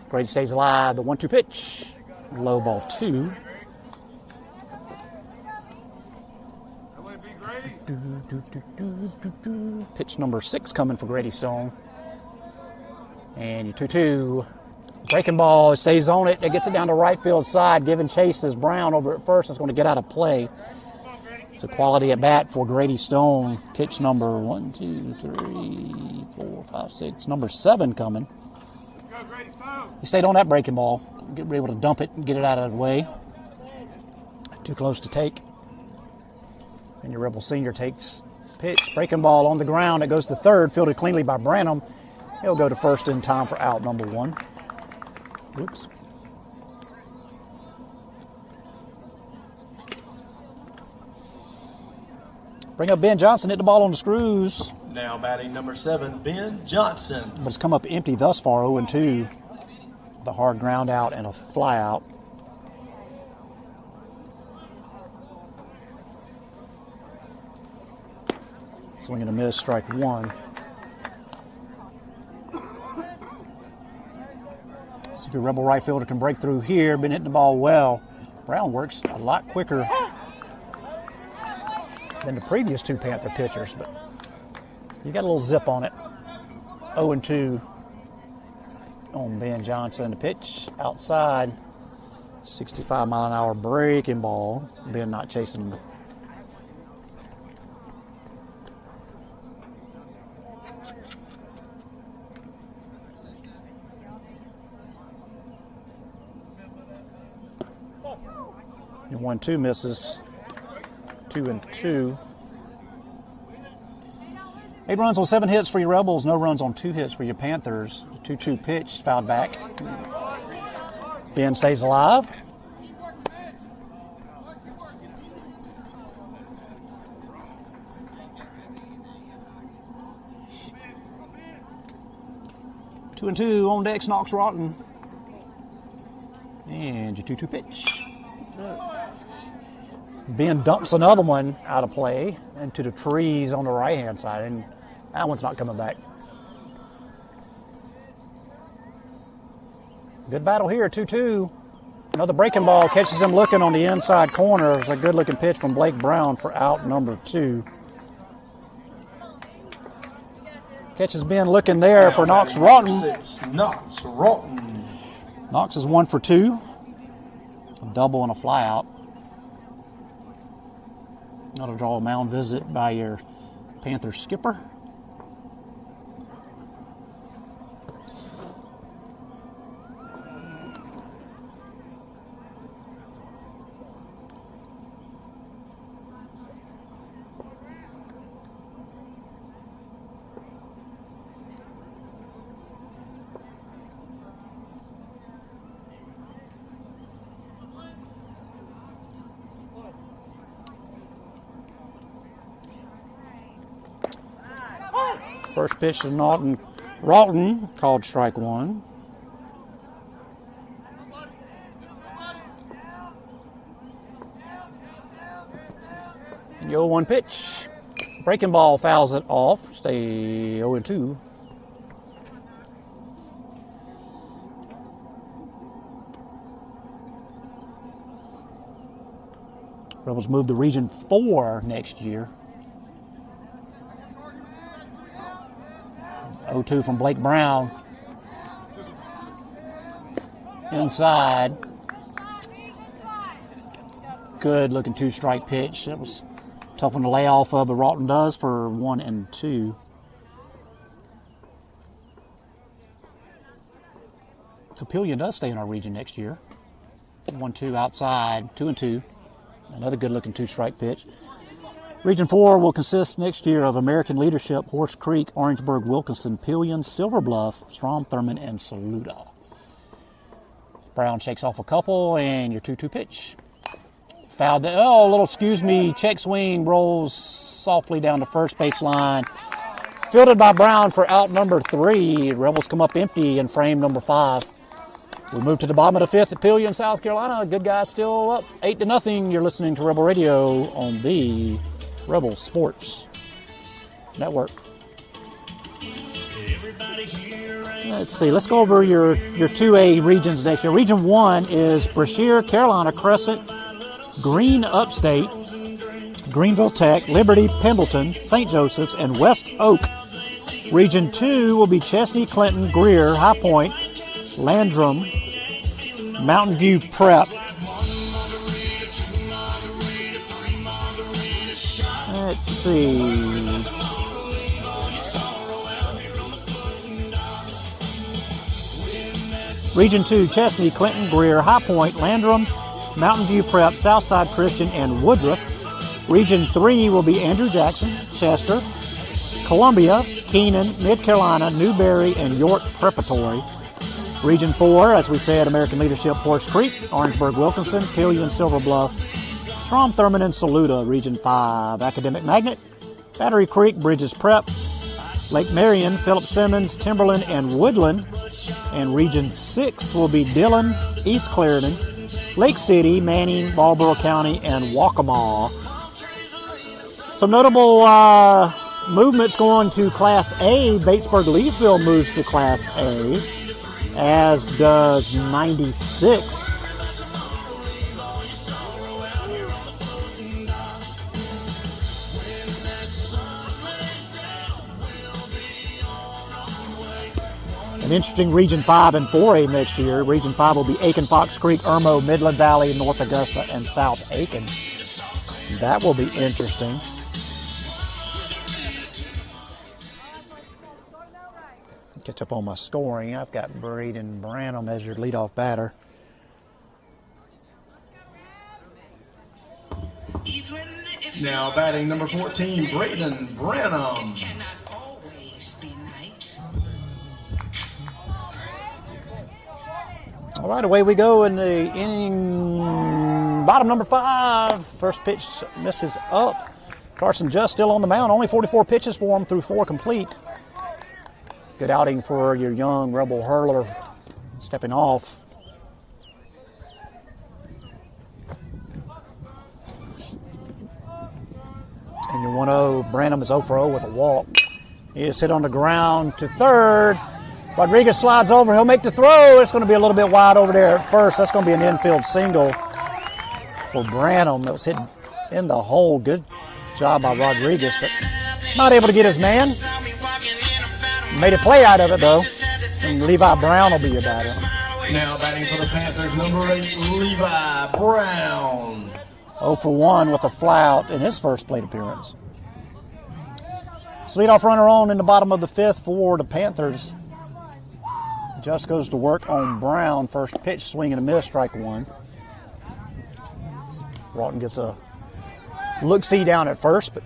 Grady stays alive. The 1-2 pitch. Low ball 2. Pitch number 6 coming for Grady Stone. And your 2-2. Breaking ball. It stays on it. It gets it down to right field side. Giving chase is Brown over at first. It's going to get out of play. It's a quality at bat for Grady Stone. Pitch number 1, 2, 3, 4, 5, 6. Number 7 coming. He stayed on that breaking ball. Be able to dump it and get it out of the way. Too close to take. And your Rebel senior takes pitch. Breaking ball on the ground. It goes to third. Fielded cleanly by Branham. He'll go to first in time for out number 1. Oops. Bring up Ben Johnson. Hit the ball on the screws. Now batting number 7, Ben Johnson. But it's come up empty thus far, 0-2. The hard ground out and a fly out. Swing and a miss, strike 1. See if your Rebel right fielder can break through here. Been hitting the ball well. Brown works a lot quicker than the previous 2 Panther pitchers, but you got a little zip on it. 0-2 on Ben Johnson. The pitch outside, 65-mile-an-hour breaking ball. Ben not chasing him. And 1-2 misses. 2-2. 8 runs on 7 hits for your Rebels. No runs on 2 hits for your Panthers. 2-2 pitch, fouled back. Ben stays alive. Two and 2 on decks, Knox Rotten. And your 2-2 pitch. Ben dumps another one out of play into the trees on the right-hand side, and that one's not coming back. Good battle here, 2-2. Another breaking ball catches him looking on the inside corner. It's a good-looking pitch from Blake Brown for out number 2. Catches Ben looking there for Knox Rotten. Knox Rotten. Knox is 1 for 2. A double and a fly out. That'll draw a mound visit by your Panther skipper. First pitch to Ralton, called strike one. And the 0-1 pitch. Breaking ball fouls it off. Stay 0-2. Rebels move to Region 4 next year. 0-2 from Blake Brown. Inside. Good looking 2-strike pitch. That was a tough one to lay off of, but Ralton does for 1-2. So Pelion does stay in our region next year. 1-2 outside, 2-2. Another good looking 2-strike pitch. Region 4 will consist next year of American Leadership, Horse Creek, Orangeburg, Wilkinson, Pelion, Silver Bluff, Strom Thurmond, and Saluda. Brown shakes off a couple, and your 2-2 pitch. Fouled. A little excuse me. Check swing rolls softly down the first base line. Fielded by Brown for out number 3. Rebels come up empty in frame number 5. We move to the bottom of the 5th at Pelion, South Carolina. Good guys still up 8-0. You're listening to Rebel Radio on the Rebel Sports Network. Let's see. Let's go over your 2A regions next year. Region 1 is Brashear, Carolina Crescent, Green Upstate, Greenville Tech, Liberty, Pendleton, St. Joseph's, and West Oak. Region 2 will be Chesney, Clinton, Greer, High Point, Landrum, Mountain View Prep. Let's see. Region 2, Chesney, Clinton, Greer, High Point, Landrum, Mountain View Prep, Southside Christian, and Woodruff. Region 3 will be Andrew Jackson, Chester, Columbia, Keenan, Mid-Carolina, Newberry, and York Preparatory. Region 4, as we said, American Leadership, Horse Creek, Orangeburg, Wilkinson, Pelion, Silver Bluff, Strom Thurmond, and Saluda. Region 5, Academic Magnet, Battery Creek, Bridges Prep, Lake Marion, Philip Simmons, Timberland, and Woodland. And Region 6 will be Dillon, East Clarendon, Lake City, Manning, Marlboro County, and Waccamaw. Some notable movements going to Class A. Batesburg-Leesville moves to Class A, as does 96. An interesting Region 5 and 4A next year. Region 5 will be Aiken, Fox Creek, Irmo, Midland Valley, North Augusta, and South Aiken. That will be interesting. Catch up on my scoring. I've got Braden Branham as your leadoff batter. Now batting number 14, Braden Branham. All right, away we go in the inning. Bottom number 5. First pitch misses up. Carson Just still on the mound. Only 44 pitches for him through 4 complete. Good outing for your young Rebel hurler stepping off. And your 1-0, Branham is 0 for 0 with a walk. He is hit on the ground to third. Rodriguez slides over. He'll make the throw. It's going to be a little bit wide over there at first. That's going to be an infield single for Branham. That was hit in the hole. Good job by Rodriguez, but not able to get his man. Made a play out of it, though. And Levi Brown will be your batter. Now batting for the Panthers, number 8, Levi Brown. 0 for 1 with a fly out in his first plate appearance. So leadoff runner on in the bottom of the 5th for the Panthers. Just goes to work on Brown. First pitch, swing and a miss, strike 1. Ralton gets a look-see down at first, but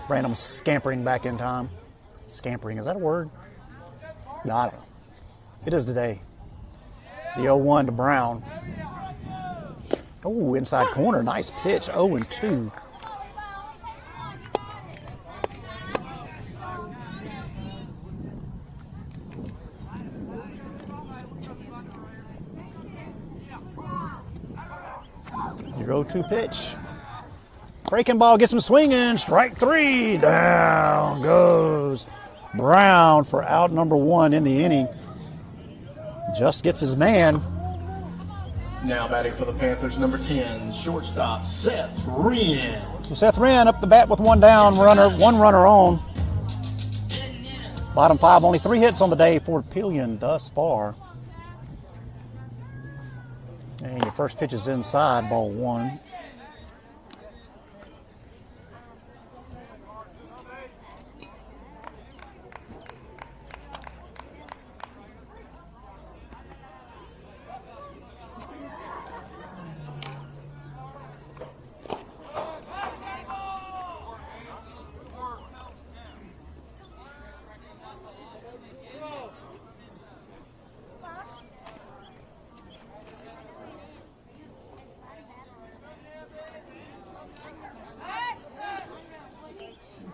Branham's scampering back in time. Scampering, is that a word? No, I don't know. It is today. The 0-1 to Brown. Oh, inside corner, nice pitch, 0-2. 0-2 pitch. Breaking ball gets him swinging. Strike 3. Down goes Brown for out number 1 in the inning. Just gets his man. Now batting for the Panthers, number 10, shortstop Seth Wren. So Seth Wren up the bat with 1 down, one runner on. Bottom 5, only 3 hits on the day for Pelion thus far. And your first pitch is inside, ball 1.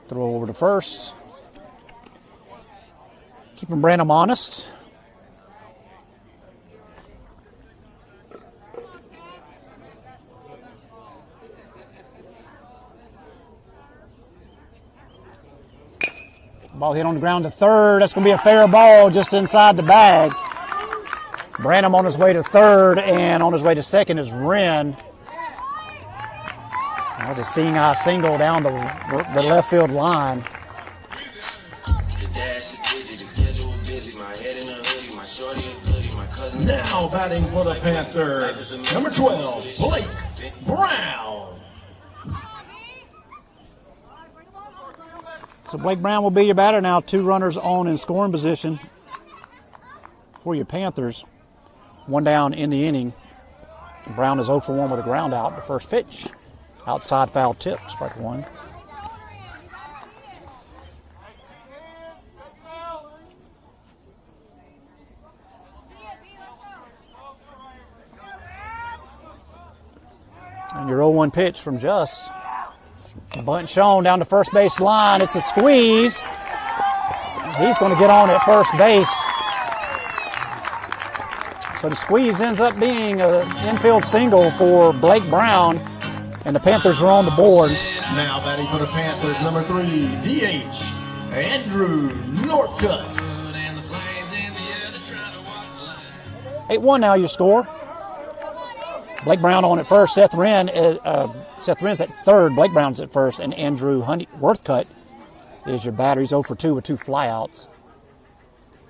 Throw over to first. Keeping Branham honest. Ball hit on the ground to third. That's going to be a fair ball just inside the bag. Branham on his way to third, and on his way to second is Wren. That was a seeing eye single down the left field line. Now batting for the Panthers, number 12, Blake Brown. So Blake Brown will be your batter now. 2 runners on in scoring position for your Panthers. 1 down in the inning. Brown is 0 for 1 with a ground out. The first pitch. Outside foul tip, strike 1. And your 0-1 pitch from Just. Bunt shown down the first base line. It's a squeeze. He's going to get on at first base. So the squeeze ends up being an infield single for Blake Brown. And the Panthers are on the board. Now batting for the Panthers, number 3, DH, Andrew Northcutt. 8-1 now your score. Blake Brown on at first. Seth Wren's at third. Blake Brown's at first. And Andrew Northcutt is your batter. He's 0 for 2 with 2 flyouts.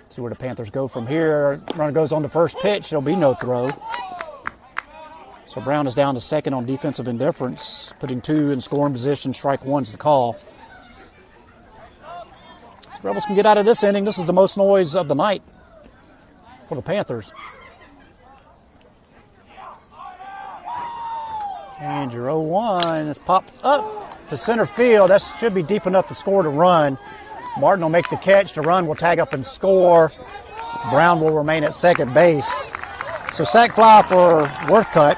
See where the Panthers go from here. Runner goes on the first pitch. There'll be no throw. So Brown is down to second on defensive indifference, putting 2 in scoring position. Strike 1's the call. So Rebels can get out of this inning. This is the most noise of the night for the Panthers. And your 0-1 is popped up to center field. That should be deep enough to score to run. Martin will make the catch. The run will tag up and score. Brown will remain at second base. So sac fly for Northcutt.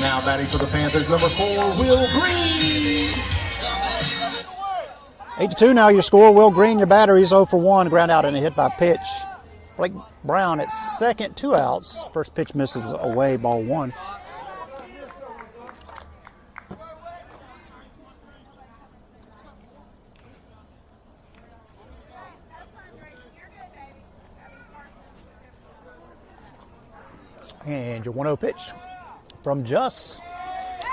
Now batting for the Panthers, number 4, Will Green. 8-2 now your score. Will Green, your batter. He's 0 for 1. Ground out and a hit by pitch. Blake Brown at second, 2 outs. First pitch misses away, ball 1. And your 1-0 pitch from Just.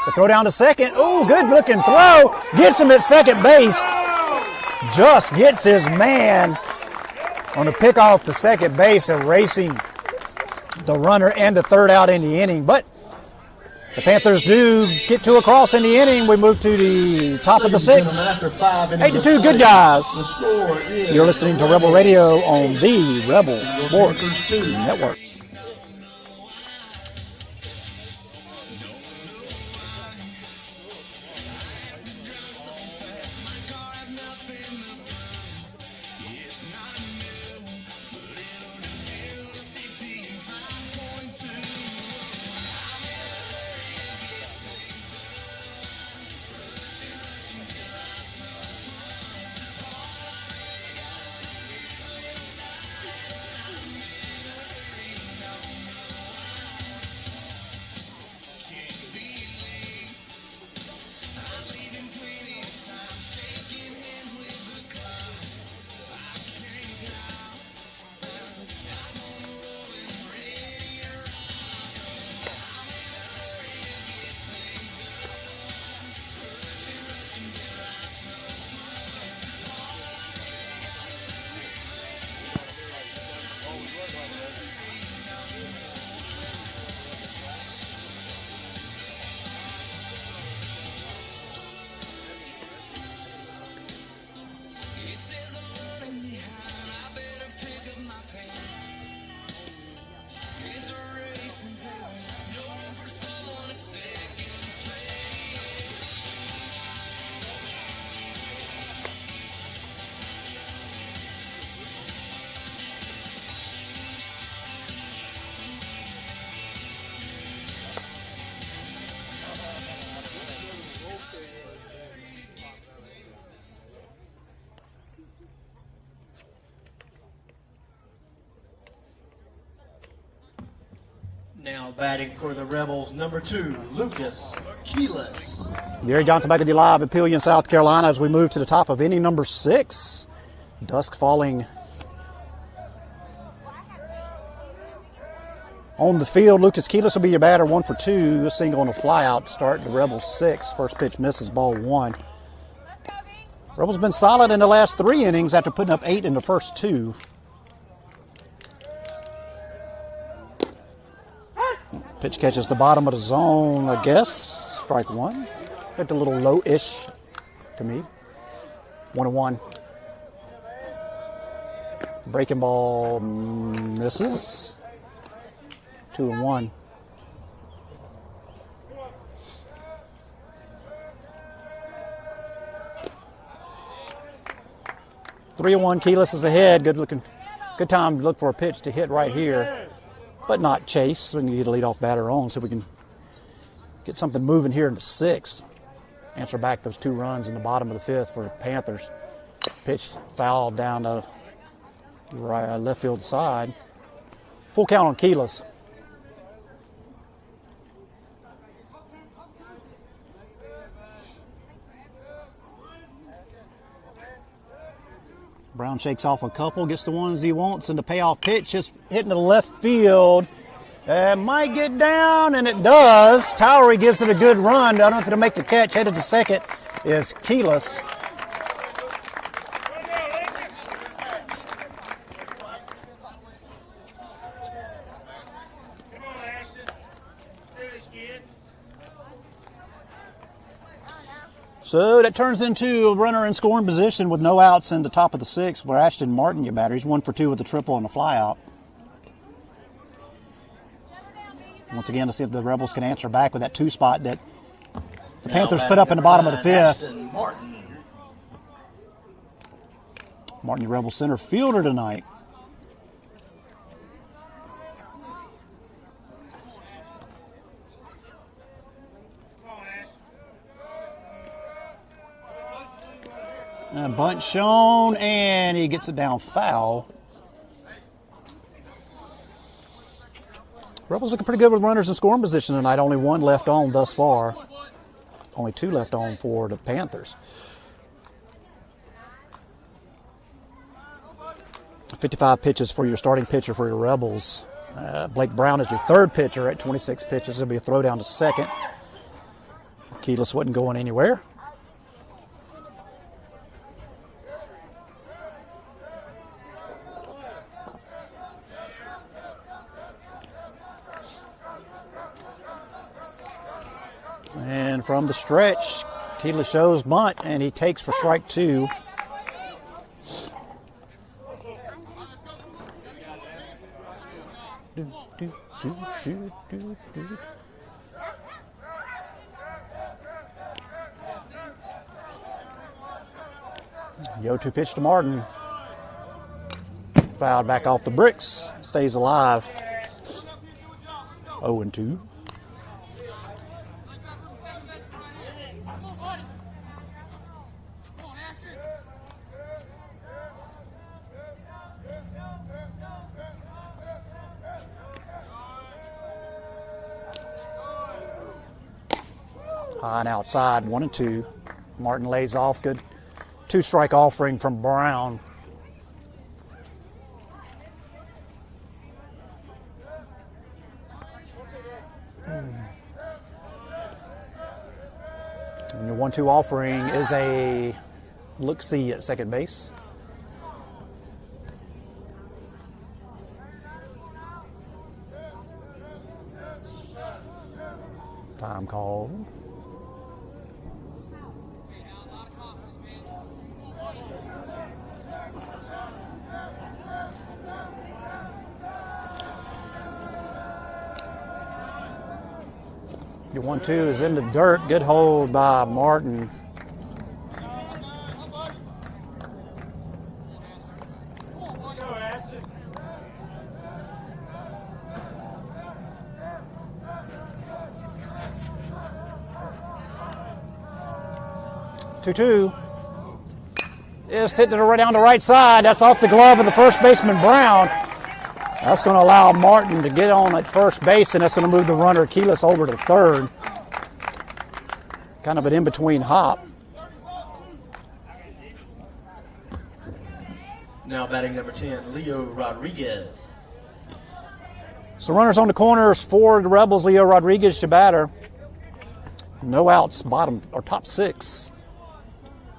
The throw down to second. Oh, good looking throw. Gets him at second base. Just gets his man on the pick off the second base, erasing the runner and the third out in the inning. But the Panthers do get 2 across in the inning. We move to the top of the 6th. 8-2, good guys. You're listening to Rebel Radio on the Rebel Sports Network. Now batting for the Rebels, number 2, Lucas Keyless. Gary Johnson back with you live at Pelion, South Carolina, as we move to the top of inning number 6. Dusk falling on the field. Lucas Keyless will be your batter, 1 for 2, a single and a flyout to start the Rebels 6. First pitch misses, ball 1. Rebels have been solid in the last 3 innings after putting up 8 in the first 2. Pitch catches the bottom of the zone, I guess. Strike 1. Looked a little low-ish to me. 1-1. Breaking ball misses. 2-1. Three-1. Keyless is ahead. Good time to look for a pitch to hit right here, but not chase. We need to lead off batter on so we can get something moving here in the 6th. Answer back those 2 runs in the bottom of the 5th for the Panthers. Pitch fouled down the right, left field side. Full count on Keyless. Brown shakes off a couple, gets the ones he wants, and the payoff pitch is hitting the left field. Might get down, and it does. Towery gives it a good run. I don't know if it'll make the catch. Headed to second is Keyless. So that turns into a runner in scoring position with no outs in the top of the 6th where Ashton Martin, your batter. He's 1 for 2 with a triple and a flyout. Once again, to see if the Rebels can answer back with that 2 spot that the Panthers put up in the bottom of the 5th. Martin, your Rebels center fielder tonight. And bunt shown, and he gets it down foul. Rebels looking pretty good with runners in scoring position tonight. Only 1 left on thus far. Only 2 left on for the Panthers. 55 pitches for your starting pitcher for your Rebels. Blake Brown is your 3rd pitcher at 26 pitches. It'll be a throw down to second. Keyless wasn't going anywhere. And from the stretch, Keyless shows bunt, and he takes for strike 2. Yo-2 pitch to Martin. Fouled back off the bricks. Stays alive. 0-2. High and outside, 1-2. Martin lays off. Good 2-strike offering from Brown. And your 1-2 offering is a look-see at second base. Time called. Your 1-2 is in the dirt. Good hold by Martin. Two. It's hit to the right down the right side. That's off the glove of the first baseman Brown. That's going to allow Martin to get on at first base, and that's going to move the runner Keyless over to third. Kind of an in-between hop. Now batting number 10, Leo Rodriguez. So runners on the corners for the Rebels. Leo Rodriguez to batter. No outs, bottom or top 6.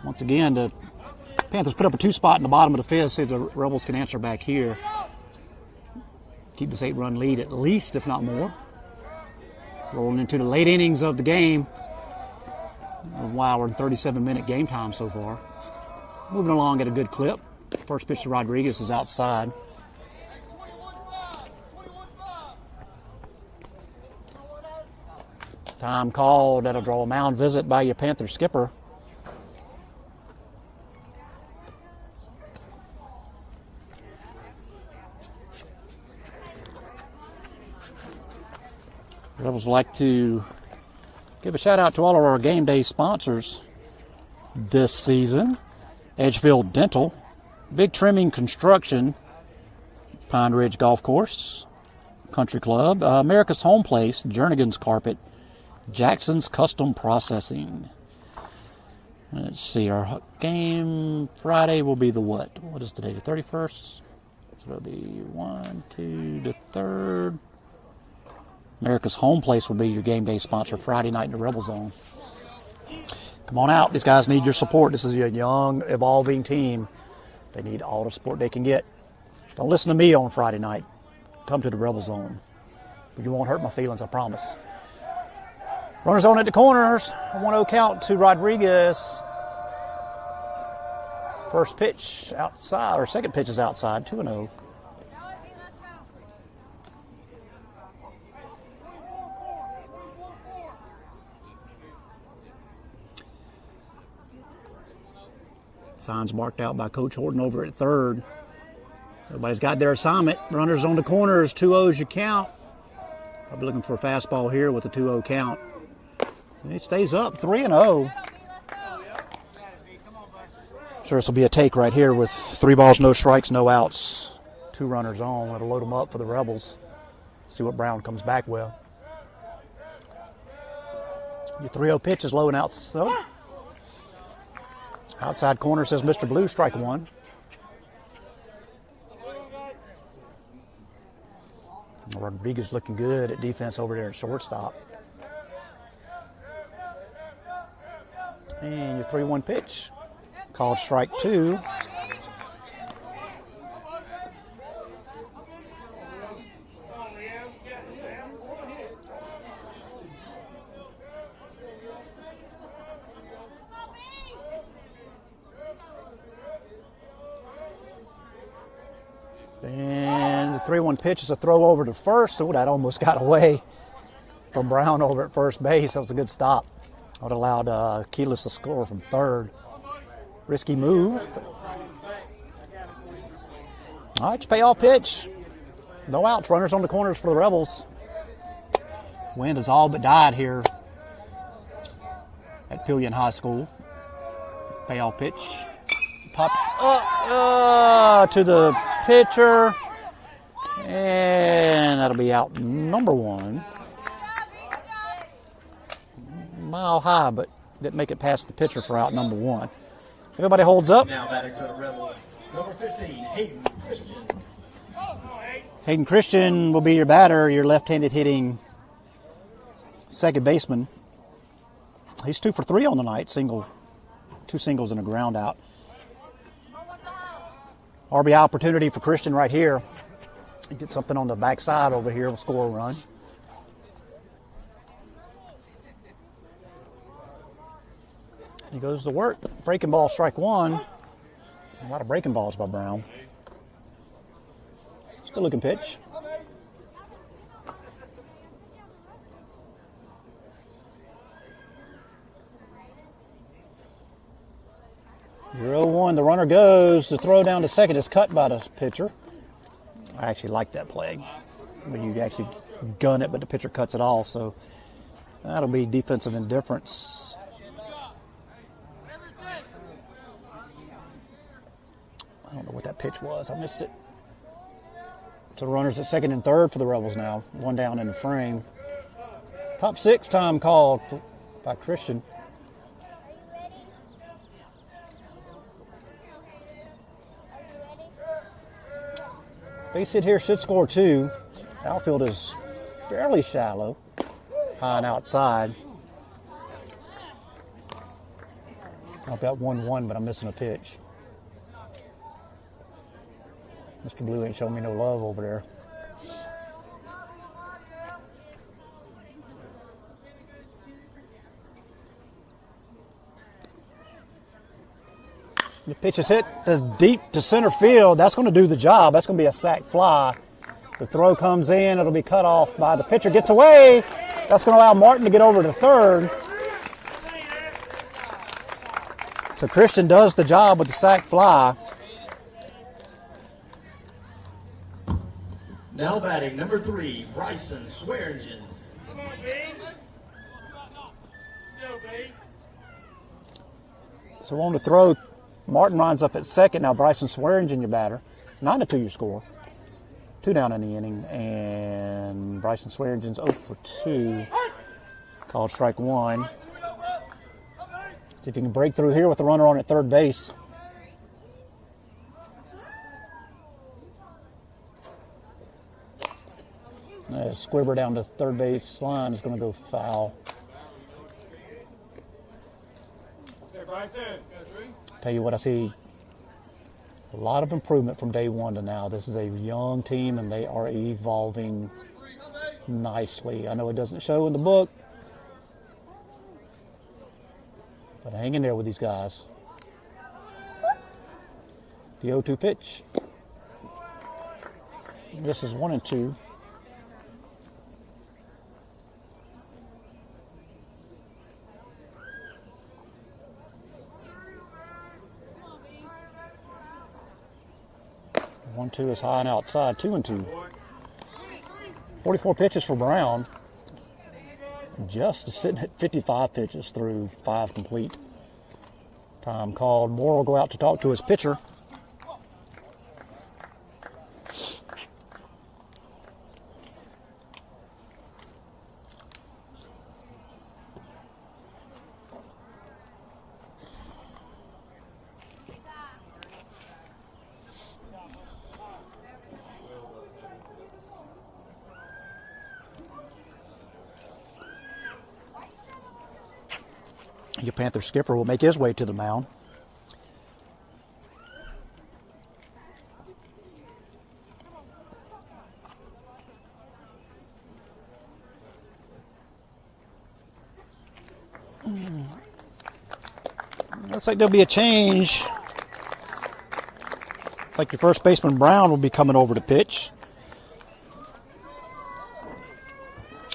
Once again, the Panthers put up a 2 spot in the bottom of the 5th. See if the Rebels can answer back here. Keep this 8-run lead at least, if not more. Rolling into the late innings of the game. Wow, we're in 37-minute game time so far. Moving along at a good clip. First pitch to Rodriguez is outside. Time called. That'll draw a mound visit by your Panther skipper. Rebels would like to give a shout out to all of our game day sponsors this season. Edgefield Dental, Big Trimming Construction, Pine Ridge Golf Course, Country Club, America's Home Place, Jernigan's Carpet, Jackson's Custom Processing. Let's see, our game Friday will be the what? What is today, the 31st? So it'll be 1, 2, the 3rd. America's Home Place will be your game day sponsor Friday night in the Rebel Zone. Come on out. These guys need your support. This is a young, evolving team. They need all the support they can get. Don't listen to me on Friday night. Come to the Rebel Zone. But you won't hurt my feelings, I promise. Runners on at the corners. A 1-0 count to Rodriguez. First pitch outside, or second pitch is outside, 2-0. Signs marked out by Coach Horton over at third. Everybody's got their assignment. Runners on the corners, 2-0's your count. Probably looking for a fastball here with a 2-0 count. And it stays up, 3-0. Sure, this will be a take right here with 3 balls, no strikes, no outs. 2 runners on. It'll load them up for the Rebels. See what Brown comes back with. Your 3-0 pitch is low and out. So outside corner says Mr. Blue, strike 1. Rodriguez looking good at defense over there at shortstop. And your 3-1 pitch. Called strike 2. And the 3-1 pitch is a throw over to first. Oh, that almost got away from Brown over at first base. That was a good stop. That would allowed Keyless to score from third. Risky move. All right, payoff pitch. No outs. Runners on the corners for the Rebels. Wind has all but died here at Pelion High School. Payoff pitch. Pop up to the pitcher. And that'll be out number 1. Mile high, but didn't make it past the pitcher for out number 1. Everybody holds up. Now batting for the Rebels, number 15, Hayden Christian. Hayden Christian will be your batter, your left-handed hitting second baseman. He's 2 for 3 on the night, 2 singles and a ground out. RBI opportunity for Christian right here. Get something on the backside over here, we'll score a run. He goes to work. Breaking ball, strike 1. A lot of breaking balls by Brown. It's a good looking pitch. You're 0-1. The runner goes. The throw down to second is cut by the pitcher. I actually like that play. When you actually gun it, but the pitcher cuts it off. So that'll be defensive indifference. I don't know what that pitch was. I missed it. So runners at second and third for the Rebels now. One down in the frame. Top 6 time called by Christian. Base hit here should score 2. Outfield is fairly shallow. High and outside. I've got 1-1, but I'm missing a pitch. Mr. Blue ain't showing me no love over there. The pitch is hit deep to center field. That's going to do the job. That's going to be a sac fly. The throw comes in. It'll be cut off by the pitcher. Gets away. That's going to allow Martin to get over to third. So Christian does the job with the sac fly. Now batting number 3, Bryson Swearingen. So on the throw, Martin lines up at second. Now Bryson Swearingen, your batter. 9-2 your score. 2 down in the inning. And Bryson Swearingen's 0 for 2. Called strike 1. See if he can break through here with the runner on at third base. Squibber down to third base line is going to go foul. Tell you what, I see a lot of improvement from day one to now. This is a young team, and they are evolving nicely. I know it doesn't show in the book, but hang in there with these guys. The 0-2 pitch. This is 1-2. One, 2 is high and outside. 2-2. 44 pitches for Brown. Just sitting at 55 pitches through 5 complete. Time called. Moore will go out to talk to his pitcher. Your Panther skipper will make his way to the mound. Looks like there'll be a change. Like your first baseman Brown will be coming over to pitch.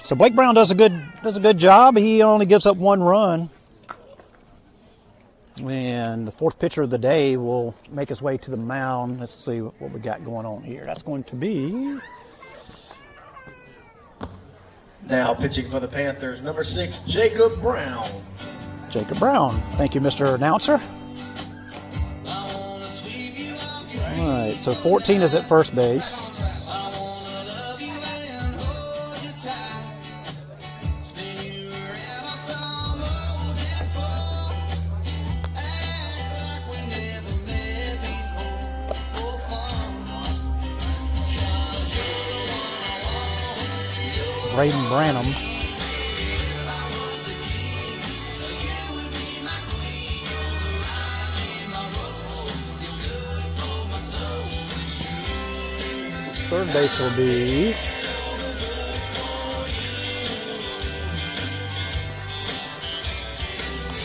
So Blake Brown does a good job. He only gives up 1 run. And the 4th pitcher of the day will make his way to the mound. Let's see what we got going on here. That's going to be... Now pitching for the Panthers, number 6, Jacob Brown. Jacob Brown. Thank you, Mr. Announcer. All right, so 14 is at first base. Braden Branham. Third base will be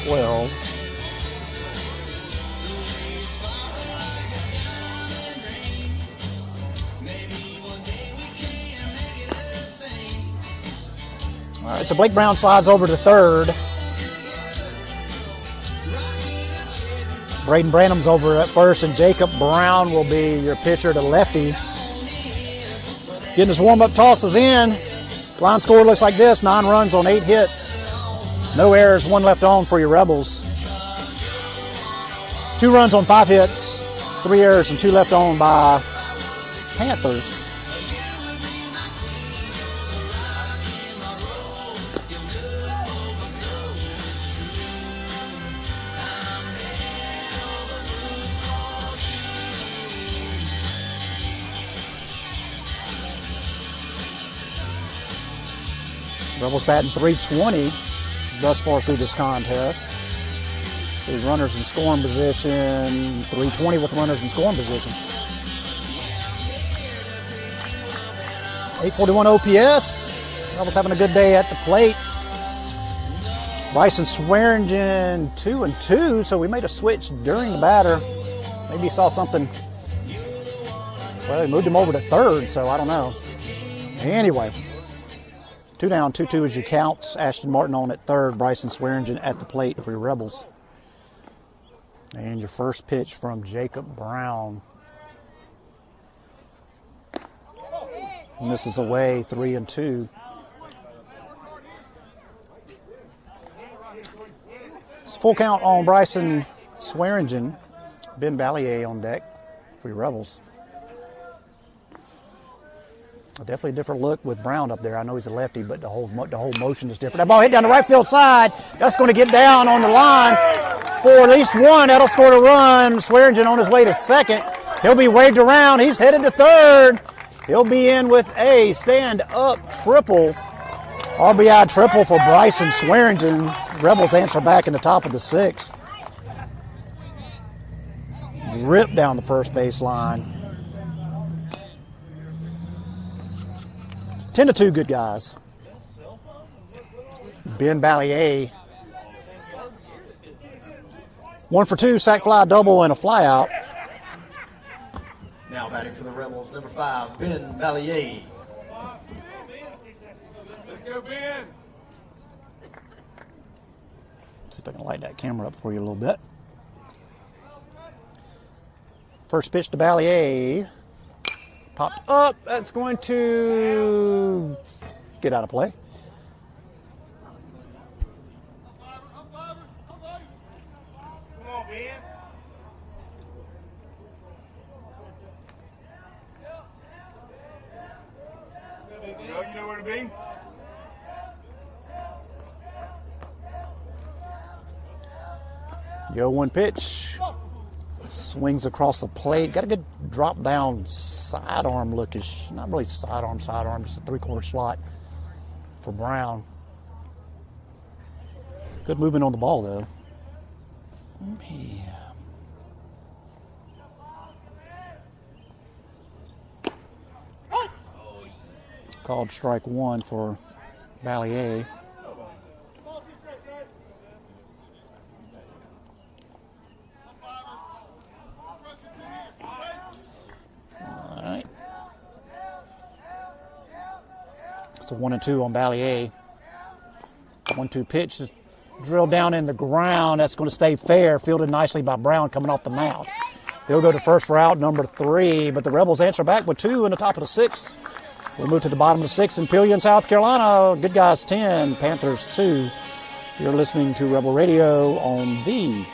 Well, all right, so Blake Brown slides over to third. Braden Branham's over at first, and Jacob Brown will be your pitcher to lefty. Getting his warm-up tosses in. Line score looks like this: 9 runs on 8 hits. No errors, 1 left on for your Rebels. 2 runs on 5 hits, 3 errors, and 2 left on by Panthers. Rebels batting .320 thus far through this contest. Three runners in scoring position, .320 with runners in scoring position. 841 OPS. Rebels having a good day at the plate. Bryson Swearingen 2-2, so we made a switch during the batter. Maybe he saw something. Well, he moved him over to third, so I don't know. Anyway, 2 down, 2-2 as you count. Ashton Martin on at third, Bryson Swearingen at the plate for your Rebels. And your first pitch from Jacob Brown. And this is away, 3-2. It's full count on Bryson Swearingen. Ben Ballier on deck for your Rebels. Definitely a different look with Brown up there. I know he's a lefty, but the whole motion is different. That ball hit down the right field side. That's going to get down on the line for at least one. That'll score the run. Swearingen on his way to second. He'll be waved around. He's headed to third. He'll be in with a stand-up triple. RBI triple for Bryson Swearingen. Rebels answer back in the top of the sixth. Rip down the first baseline. 10-2, good guys. Ben Ballier. 1 for 2, sac fly, double, and a fly out. Now batting for the Rebels, number 5, Ben Ballier. Let's go, Ben. See if I can light that camera up for you a little bit. First pitch to Ballier. Popped up. That's going to get out of play. Come on, Ben. You know where to be? Yo, 1 pitch. Swings across the plate. Got a good drop down sidearm lookish. Not really sidearm, just a 3/4 slot for Brown. Good movement on the ball, though. Yeah. Called strike 1 for Ballier. It's a 1-2 on Ballier. 1-2 pitch is drilled down in the ground. That's going to stay fair. Fielded nicely by Brown coming off the mound. He'll go to first for out number 3, but the Rebels answer back with 2 in the top of the 6th. We'll move to the bottom of the 6th in Pelion, South Carolina. Good guys 10, Panthers 2. You're listening to Rebel Radio on the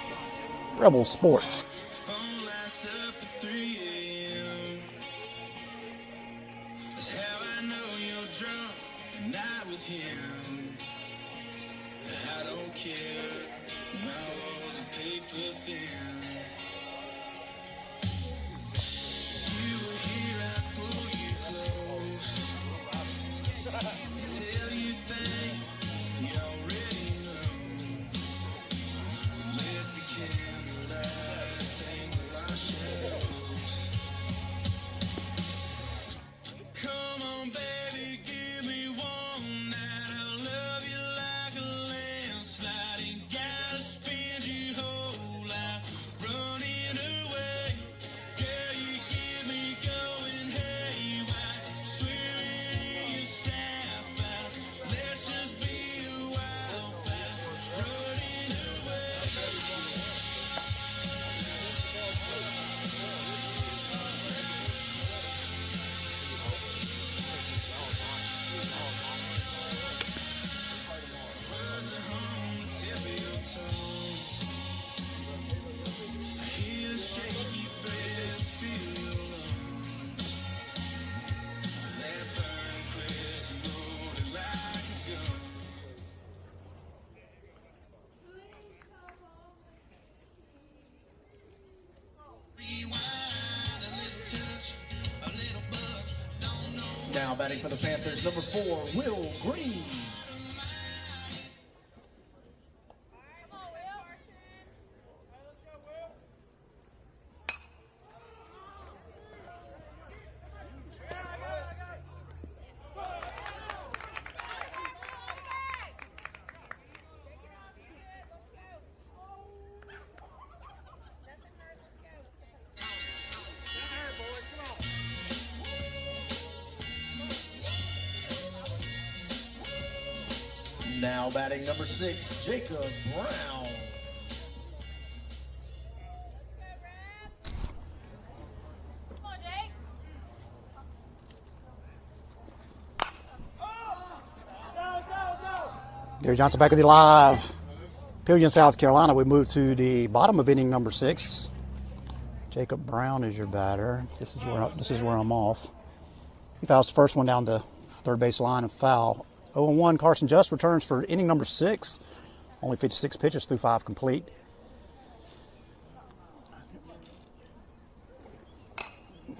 Rebel Sports. Now batting for the Panthers, number 4, Will Green. Now batting number 6, Jacob Brown. Gary Johnson back with you live. Pelion, South Carolina. We move to the bottom of inning number 6. Jacob Brown is your batter. This is where I'm off. He fouls the first one down the third base line and foul. 0-1. Carson Just returns for inning number 6. Only 56 pitches through 5 complete.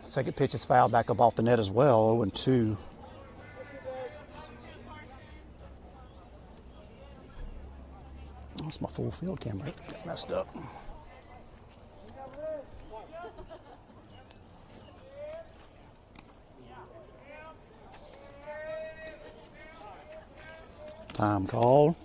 Second pitch is fouled back up off the net as well. 0-2. That's my full field camera. Got messed up. Time called.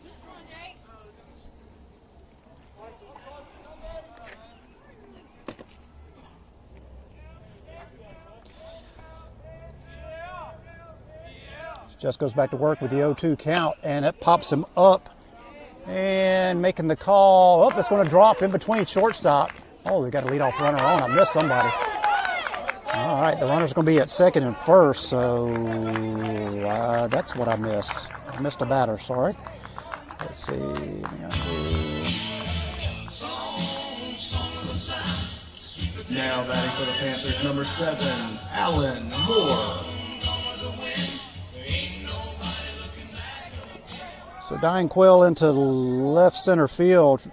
Just goes back to work with the 0-2 count, and it pops him up. And making the call. Oh, it's going to drop in between shortstop. Oh, they got a leadoff runner on. I missed somebody. All right, the runner's going to be at second and first, so that's what I missed. I missed a batter, sorry. Let's see. Now batting for the Panthers, number 7, Alan Moore. So Diane Quill into left center field.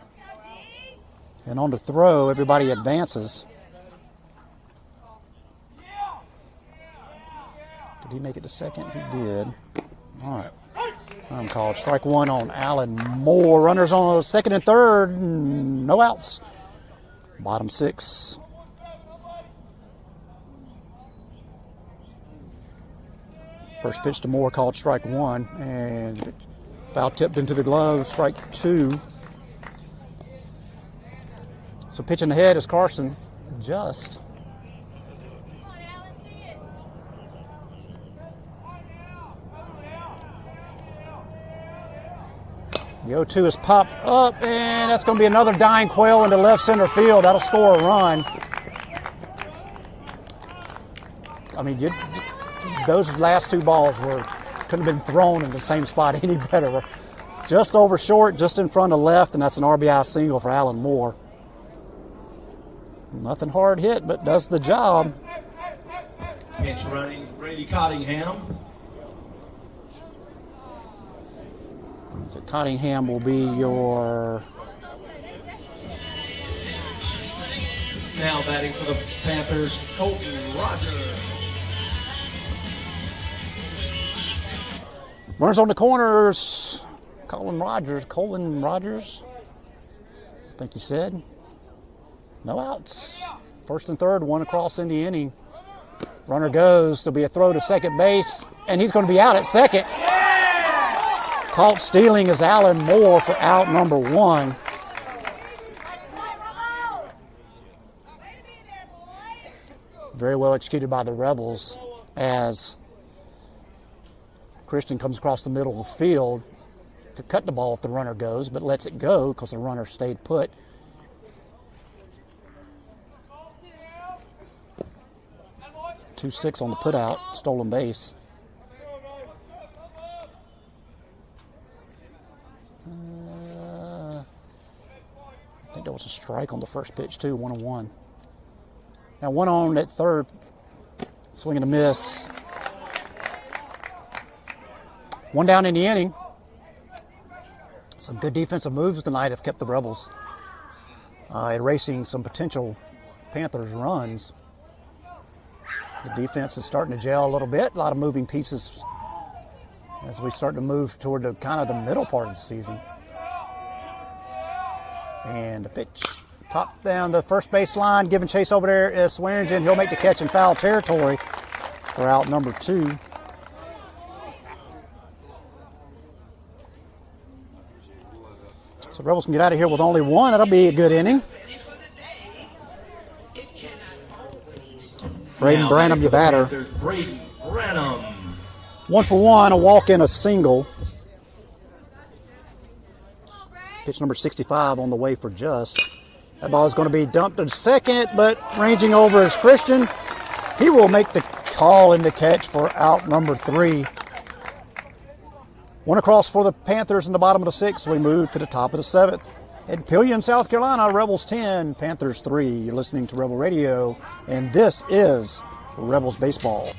And on the throw, everybody advances. Did he make it to second? He did. All right. I'm called. Strike one on Alan Moore. Runners on second and third. No outs. Bottom 6. First pitch to Moore called strike 1. And foul tipped into the glove, strike 2. So pitching ahead is Carson Just. The 0-2 is popped up, and that's going to be another dying quail into left center field. That'll score a run. I mean, those last 2 balls couldn't have been thrown in the same spot any better. Just over short, just in front of left, and that's an RBI single for Alan Moore. Nothing hard hit, but does the job. Pinch running, Brady Cottingham. So Cottingham will be your... Now batting for the Panthers, Colton Rogers. Runners on the corners. Colin Rogers. I think he said. No outs. First and third, one across in the inning. Runner goes. There'll be a throw to second base, and he's going to be out at second. Caught stealing is Alan Moore for out number 1. Very well executed by the Rebels as Christian comes across the middle of the field to cut the ball if the runner goes, but lets it go because the runner stayed put. .26 on the putout, stolen base. I think there was a strike on the first pitch too, 1-1. Now 1 on at third, swing and a miss. 1 down in the inning. Some good defensive moves tonight have kept the Rebels erasing some potential Panthers runs. The defense is starting to gel a little bit. A lot of moving pieces as we start to move toward the kind of the middle part of the season. And the pitch popped down the first base line, giving chase over there is Swearingen. He'll make the catch in foul territory for out number 2. So Rebels can get out of here with only 1. That'll be a good inning. Braden Branham, your batter. There's Braden Branham. 1 for 1, a walk and a single. Pitch number 65 on the way for just. That ball is going to be dumped to second, but ranging over is Christian. He will make the call in the catch for out number 3. One across for the Panthers in the bottom of the 6th. We move to the top of the 7th. At Pelion, South Carolina, Rebels 10, Panthers 3. You're listening to Rebel Radio, and this is Rebels Baseball.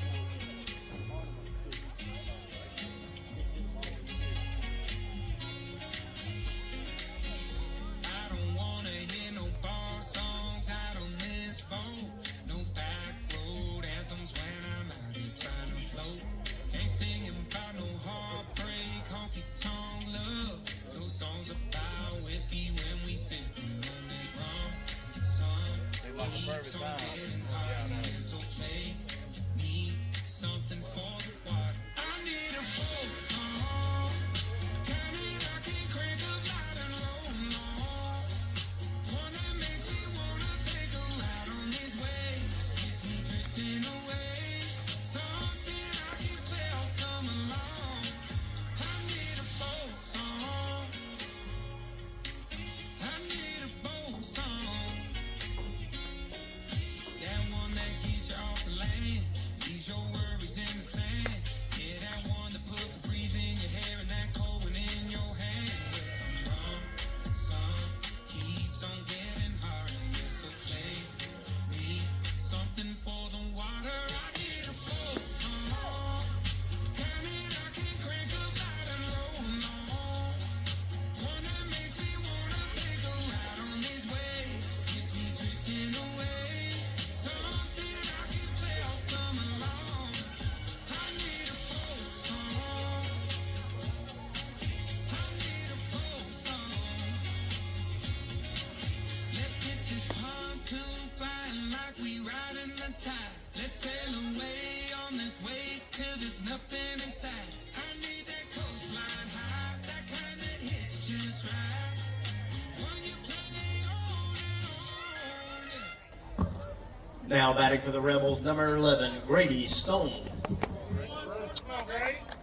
Now batting for the Rebels, number 11, Grady Stone.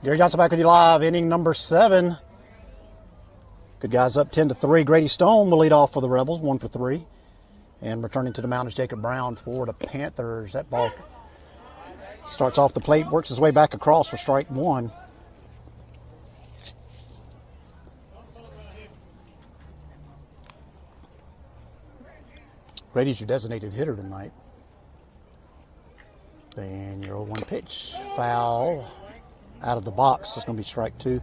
Gary Johnson back with you live, inning number 7. Good guys up 10-3. Grady Stone will lead off for the Rebels, 1 for 3. And returning to the mound is Jacob Brown for the Panthers. That ball starts off the plate, works his way back across for strike 1. Grady's your designated hitter tonight. And your 0-1 pitch. Foul out of the box. It's going to be strike 2.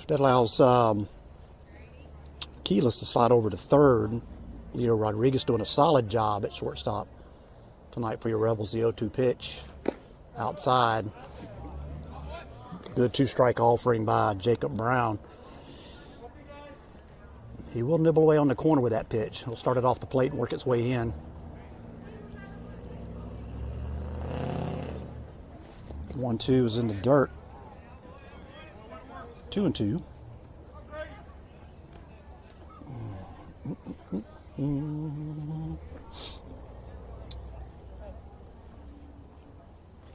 That allows Keyless to slide over to third. Leo Rodriguez doing a solid job at shortstop tonight for your Rebels. The 0-2 pitch outside. Good 2-strike offering by Jacob Brown. He will nibble away on the corner with that pitch. He'll start it off the plate and work its way in. 1-2 is in the dirt. 2-2.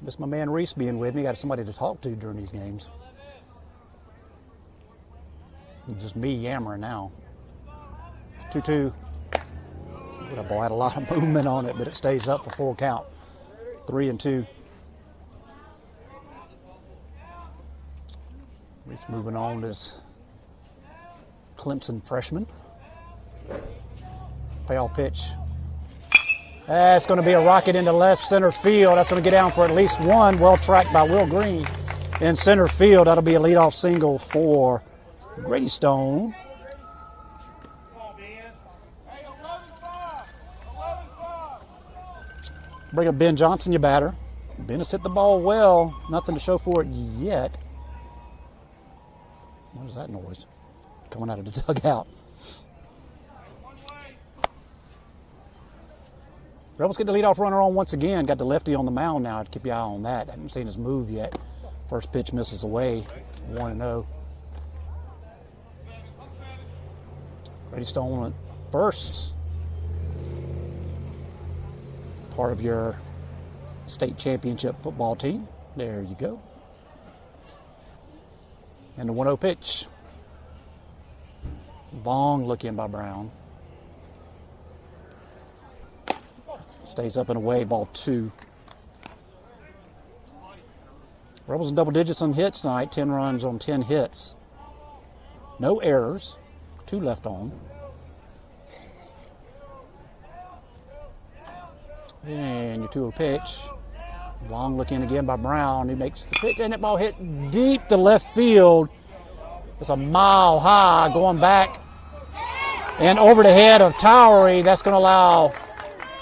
Miss my man Reese being with me. Got somebody to talk to during these games. It's just me yammering now. 2-2. That ball had a lot of movement on it, but it stays up for full count. 3-2. Reese moving on to this Clemson freshman. Payoff pitch. That's going to be a rocket into left center field. That's going to get down for at least one. Well tracked by Will Green in center field. That'll be a leadoff single for Grady Stone. Bring up Ben Johnson, your batter. Ben has hit the ball well. Nothing to show for it yet. What is that noise? Coming out of the dugout. Rebels get the leadoff runner on once again. Got the lefty on the mound now. To keep your eye on that. Haven't seen his move yet. First pitch misses away. 1-0. Grady Stone at first. Part of your state championship football team. There you go. And the 1-0 pitch. Long look in by Brown. Stays up and away, ball 2. Rebels in double digits on hits tonight, 10 runs on 10 hits. No errors, 2 left on. And your 2-0 pitch. Long look in again by Brown. He makes the pitch, and that ball hit deep to left field. It's a mile high going back and over the head of Towery. That's going to allow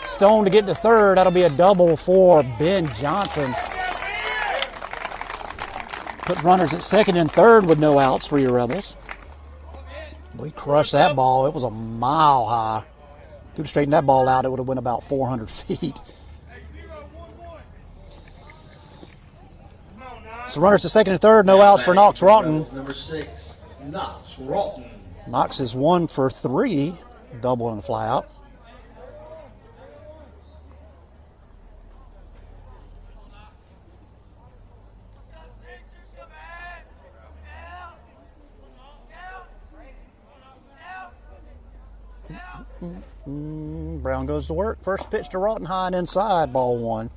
Stone to get to third. That'll be a double for Ben Johnson. Put runners at second and third with no outs for your Rebels. We crushed that ball. It was a mile high. If you'd straightened that ball out, it would have went about 400 feet. So runners at second and third, no outs for Knox Rawton. Number 6, Knox Rawton. Knox is 1 for 3, double and a fly out. Brown goes to work. First pitch to Rawton, high and inside, ball 1.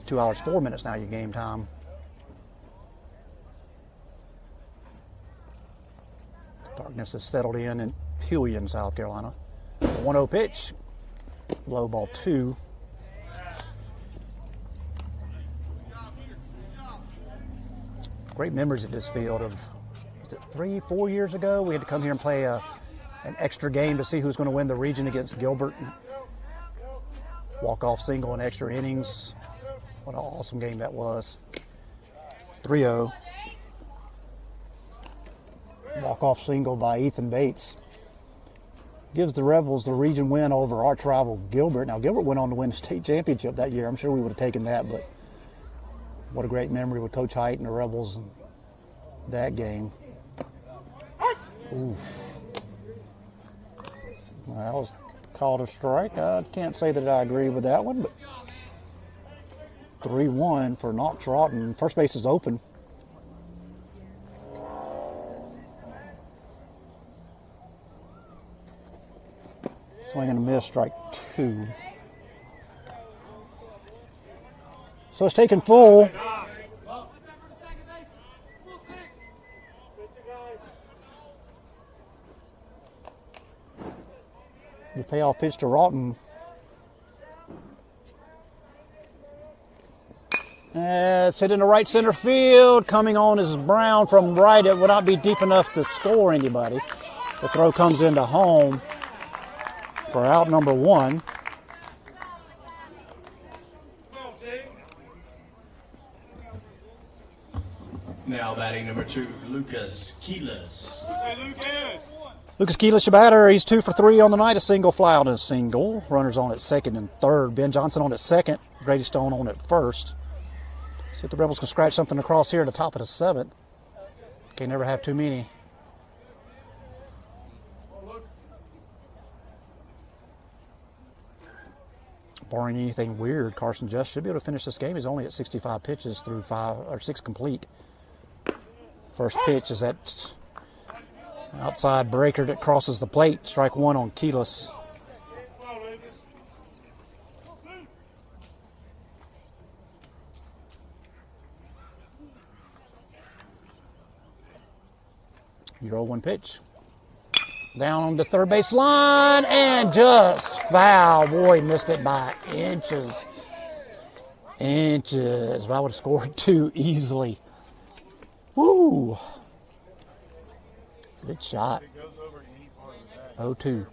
Two hours, 4 minutes now, your game time. Darkness has settled in Pelion, South Carolina. 1-0 pitch, low ball 2. Great memories at this field of, was it 3-4 years ago? We had to come here and play an extra game to see who's going to win the region against Gilbert. Walk-off single in extra innings. What an awesome game that was. 3-0. Walk-off single by Ethan Bates. Gives the Rebels the region win over arch rival Gilbert. Now, Gilbert went on to win the state championship that year. I'm sure we would have taken that, but what a great memory with Coach Height and the Rebels in that game. Oof. Well, that was called a strike. I can't say that I agree with that one, but 3-1 for Knox Rawton. First base is open. Swing and a miss, strike 2. So it's taken full. The payoff pitch to Rawton. It's hit into right center field. Coming on is Brown from right. It would not be deep enough to score anybody. The throw comes into home for out number 1. Now batting number 2, Lucas Keelis. Lucas Keelis, your batter. He's 2 for 3 on the night. A single, fly out, and a single. Runners on at second and third. Ben Johnson on at second. Grady Stone on at first. See if the Rebels can scratch something across here at the top of the 7th. Can't never have too many. Barring anything weird, Carson Just should be able to finish this game. He's only at 65 pitches through 6 complete. First pitch is that outside breaker that crosses the plate. Strike 1 on Keelis. Your 0-1 pitch. Down on the third base line and just foul. Boy, missed it by inches. Inches. Well, I would have scored 2 easily. Woo. Good shot. 0-2.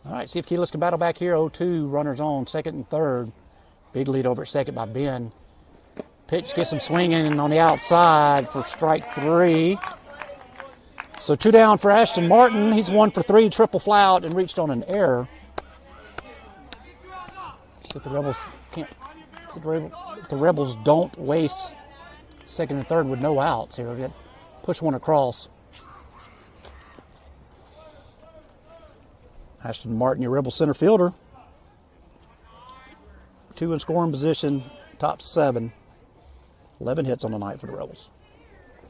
All right, see if Keelis can battle back here. 0-2, runners on second and third. Big lead over at second by Ben. Pitch gets him swinging on the outside for strike 3. So 2 down for Ashton Martin. He's 1 for 3, triple fly out, and reached on an error. See if the Rebels can't If the Rebels don't waste second and third with no outs here, get push one across. Ashton Martin, your Rebel center fielder. 2 in scoring position, top 7. 11 hits on the night for the Rebels.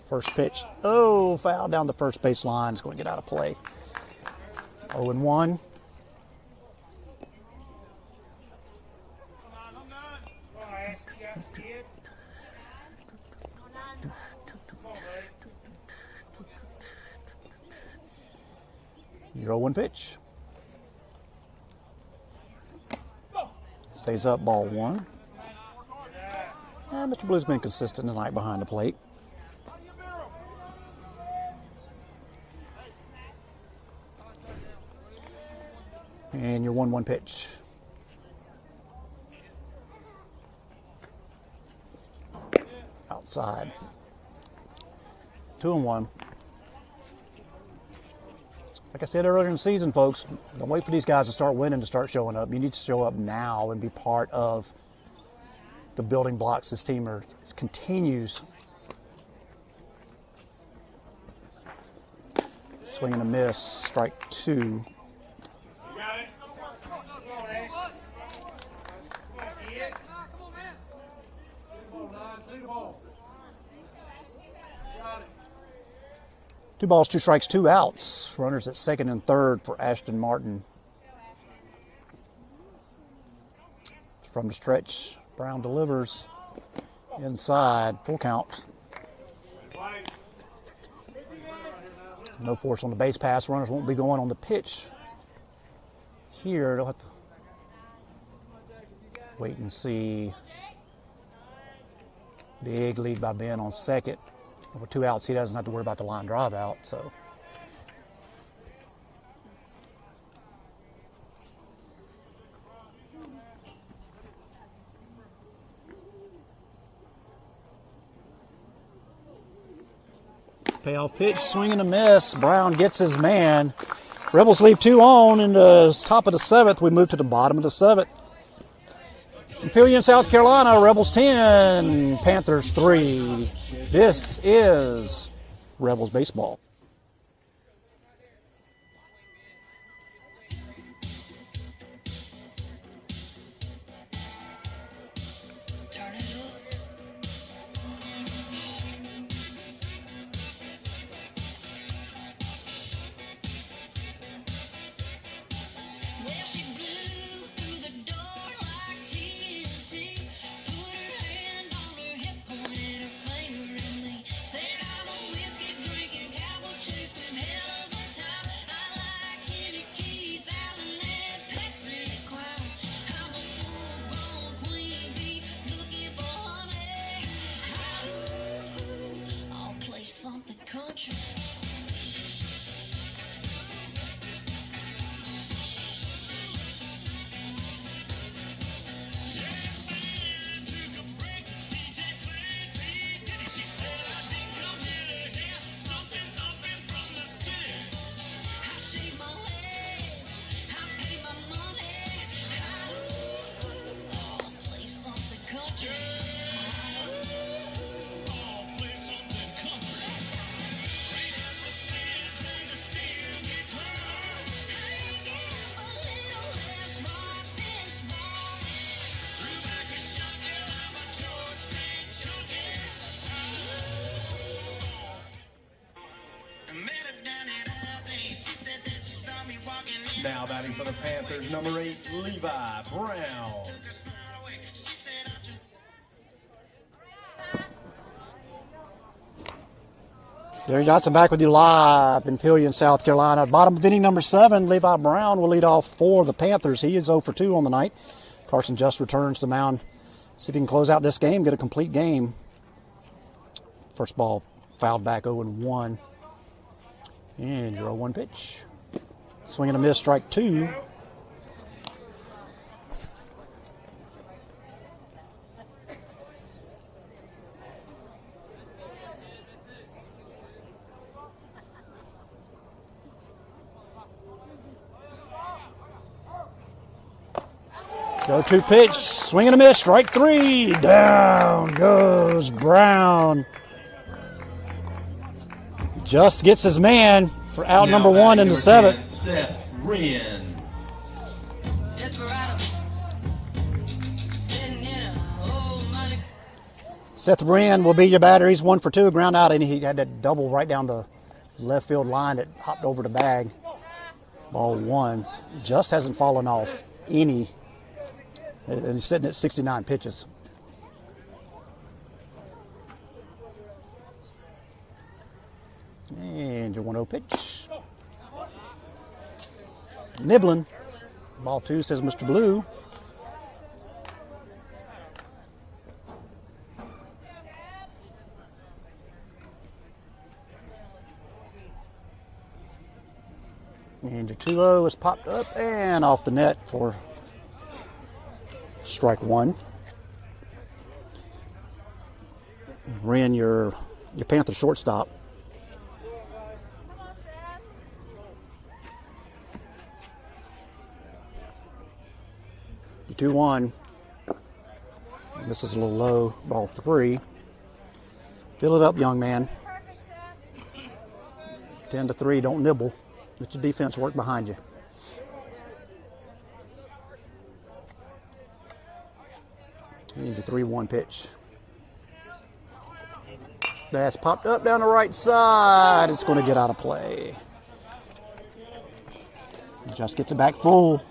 First pitch. Oh, foul down the first base line. It's going to get out of play. 0-1. Your 0-1 pitch. Stays up, ball 1. Mr. Blue's been consistent tonight behind the plate. And your 1-1 pitch. Outside. 2-1. Like I said earlier in the season, folks, don't wait for these guys to start winning to start showing up. You need to show up now and be part of the building blocks this team continues. Swing and a miss, strike 2. Two balls, 2 strikes, 2 outs. Runners at second and third for Ashton Martin. From the stretch, Brown delivers inside, full count. No force on the base pass. Runners won't be going on the pitch here. They'll have to wait and see. Big lead by Ben on second. With 2 outs, he doesn't have to worry about the line drive out. So, payoff pitch, swing and a miss. Brown gets his man. Rebels leave 2 on in the top of the 7th. We move to the bottom of the 7th. In Pelion, South Carolina, Rebels 10, Panthers 3. This is Rebels baseball. Now batting for the Panthers, number 8, Levi Brown. Gary Johnson back with you live in Pelion, South Carolina. Bottom of inning number 7, Levi Brown will lead off for the Panthers. He is 0 for 2 on the night. Carson just returns to mound. See if he can close out this game, get a complete game. First ball fouled back 0-1. And your 0-1 pitch. Swing and a miss, strike 2. Go-to pitch, swing and a miss, strike three. Down goes Brown. Just gets his man for out number one in the seventh. Seth Wren. Seth Wren will be your batter. He's 1 for 2, ground out, and he had that double right down the left field line that hopped over the bag. Ball one. Just hasn't fallen off any. And he's sitting at 69 pitches. And your 1-0 pitch. Nibbling. Ball two, says Mr. Blue. And your 2-0 is popped up and off the net for strike one. Ran your Panther shortstop. Your 2-1. This is a little low. Ball three. Fill it up, young man. 10-3. Don't nibble. Let your defense work behind you. And your 3-1 pitch. That's popped up down the right side. It's going to get out of play. Just gets it back full.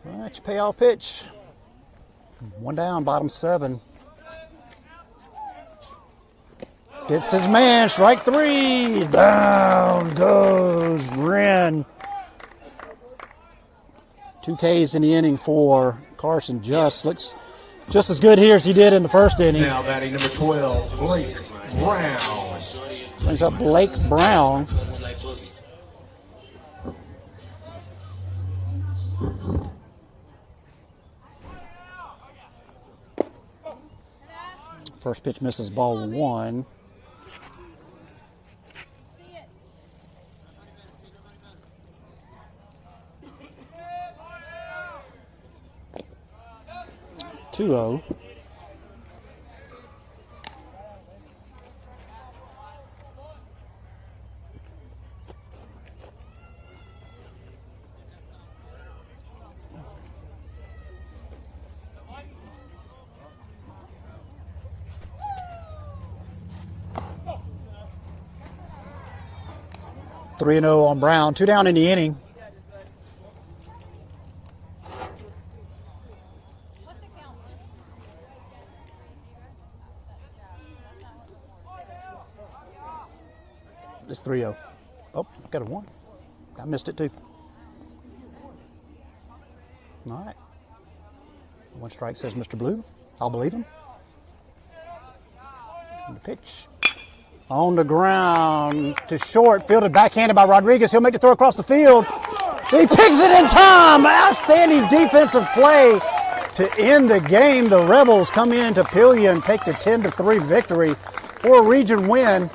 That's your payoff pitch. One down, bottom seven. Gets his man, strike three. Down goes Wren. 2 Ks in the inning for Carson. Just looks just as good here as he did in the first inning. Now batting number 12, Blake Brown. Brings up Blake Brown. First pitch misses, ball one. Two-oh. Three and 0 on Brown. 2 down in the inning. It's 3-0. Oh, got a 1. I missed it too. All right. 1 strike, says Mr. Blue. I'll believe him. And the pitch. On the ground to short, fielded backhanded by Rodriguez. He'll make the throw across the field. He picks it in time. Outstanding defensive play to end the game. The Rebels come in to Pelion, take the 10-3 victory for a region win.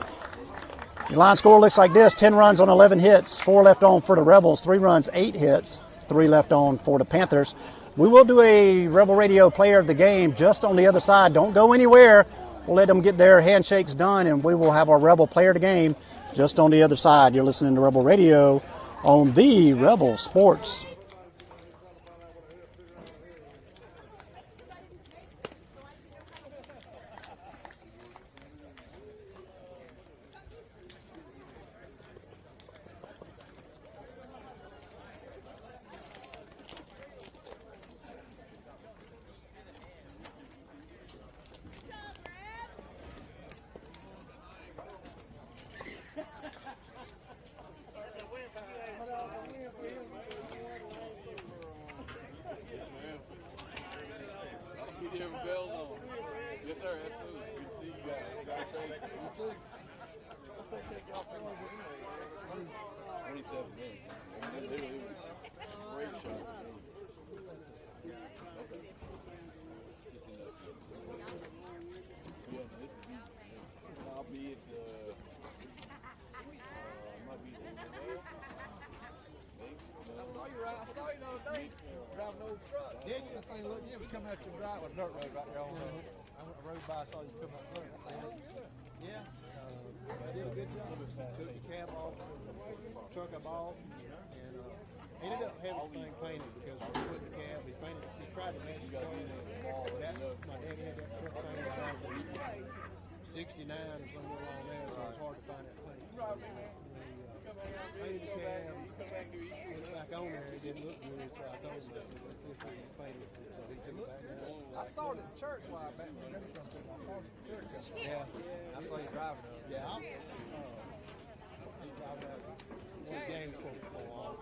The line score looks like this: 10 runs on 11 hits, 4 left on for the Rebels, 3 runs, 8 hits, 3 left on for the Panthers. We will do a Rebel Radio player of the game just on the other side. Don't go anywhere. We'll let them get their handshakes done, and we will have our Rebel player of the game just on the other side. You're listening to Rebel Radio on the Rebel Sports. Yes, sir. Absolutely. Good to see you guys. Drive safe. You too. 27 minutes. It was a great shot. Okay. Just enough. Yeah, I'll be at might be the I saw you right. I saw you the other day driving an old truck. Did you? This thing looked. You was coming out your driveway, dirt road right there on. I rode by. I saw you coming up the road. Yeah. I did a good job. Took the cab off, truck up off, and ended up having the thing painted because we put the cab. He painted. He tried to match the car. My dad had that truck painted when I was 69 or somewhere along there, so it's hard to find that thing. Painted the cab, put it back on there, it didn't look good, so I told him, I said, let's see if we can paint it, so he took it back down. I saw it at the church while I back when I saw it at the church. Yeah, I saw you driving up. Yeah, he driving out one game for a while.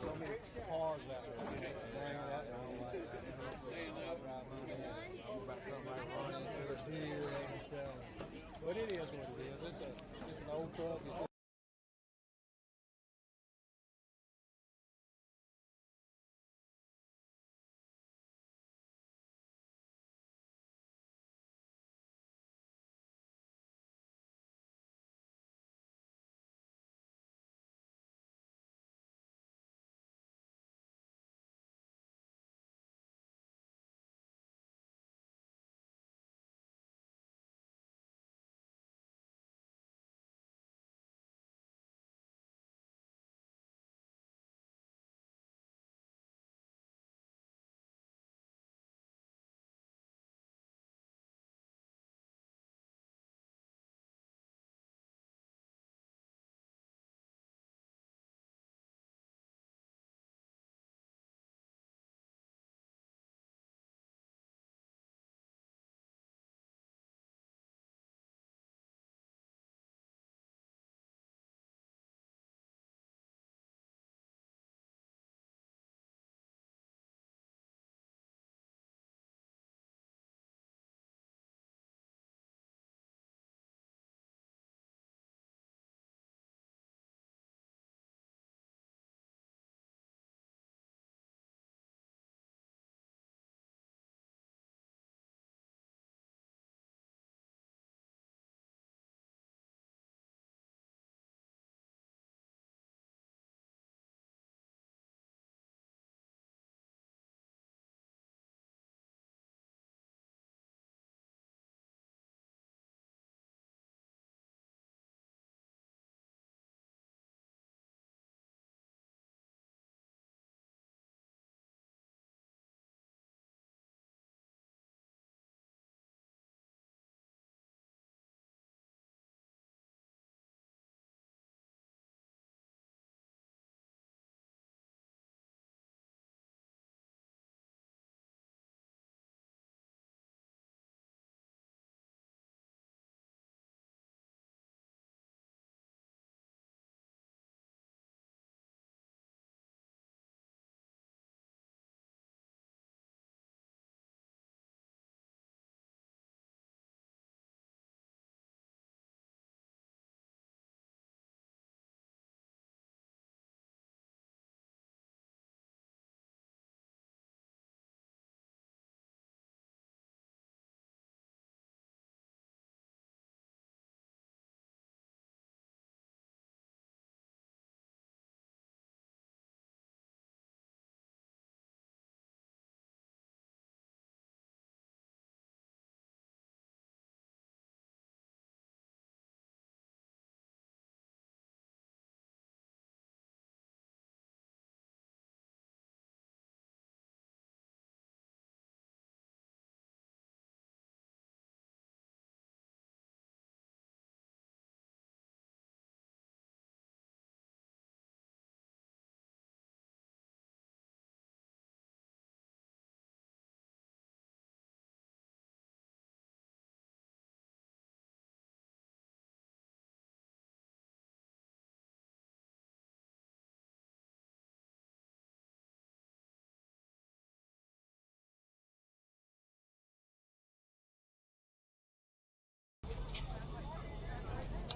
So many cars out there, you had to bring that and all like that. But it is what it is. It's an old truck.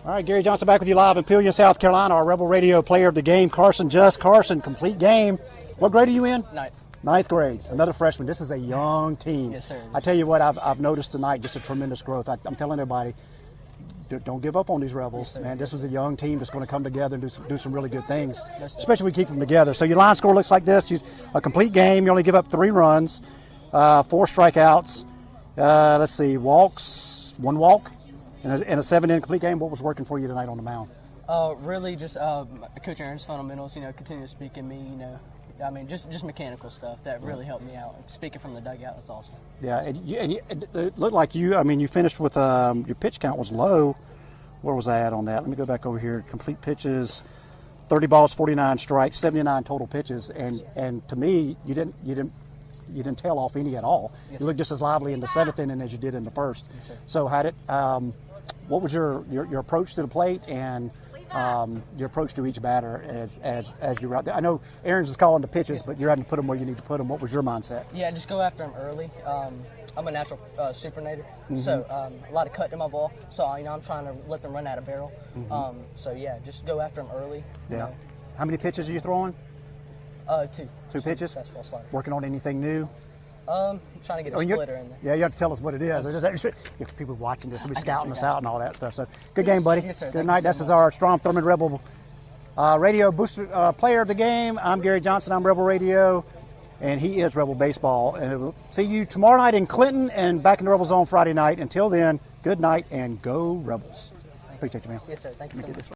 All right, Gary Johnson back with you live in Pelion, South Carolina. Our Rebel Radio player of the game, Carson Just. Carson, complete game. What grade are you in? Ninth grade. Another freshman. This is a young team. Yes, sir. I tell you what, I've noticed tonight just a tremendous growth. I'm telling everybody, don't give up on these Rebels, man. This is a young team that's going to come together and do some really good things, especially when we keep them together. So your line score looks like this: a complete game. You only give up 3 runs, 4 strikeouts. Let's see, walks, 1 walk, and a 7 incomplete game. What was working for you tonight on the mound? Really just Coach Aaron's fundamentals, continue to speak in me, I mean, just mechanical stuff that really helped me out. Speaking from the dugout, that's awesome. Yeah, and it looked like you finished with your pitch count was low. Where was I at on that? Let me go back over here. Complete pitches, 30 balls, 49 strikes, 79 total pitches, and to me, you didn't tail off any at all. Yes, you looked just as lively in the 7th inning as you did in the 1st. Yes, sir. So what was your approach to the plate and your approach to each batter as you were out there? I know Aaron's is calling the pitches, but you're having to put them where you need to put them. What was your mindset? Yeah, just go after them early. I'm a natural supernator, so a lot of cut in my ball. So I'm trying to let them run out of barrel. So yeah, just go after them early. Yeah. How many pitches are you throwing? 2. 2 pitches. Fastball, slider. Working on anything new? I'm trying to get a splitter in there. Yeah, you have to tell us what it is. People watching this will be scouting us out and all that stuff. So good game, buddy. Yes, sir. Good night. This is our Strom Thurmond Rebel radio booster player of the game. I'm Gary Johnson. I'm Rebel Radio, and he is Rebel Baseball. And we'll see you tomorrow night in Clinton and back in the Rebel Zone Friday night. Until then, good night and go Rebels. Appreciate you, man. Yes, sir. Thank you so much.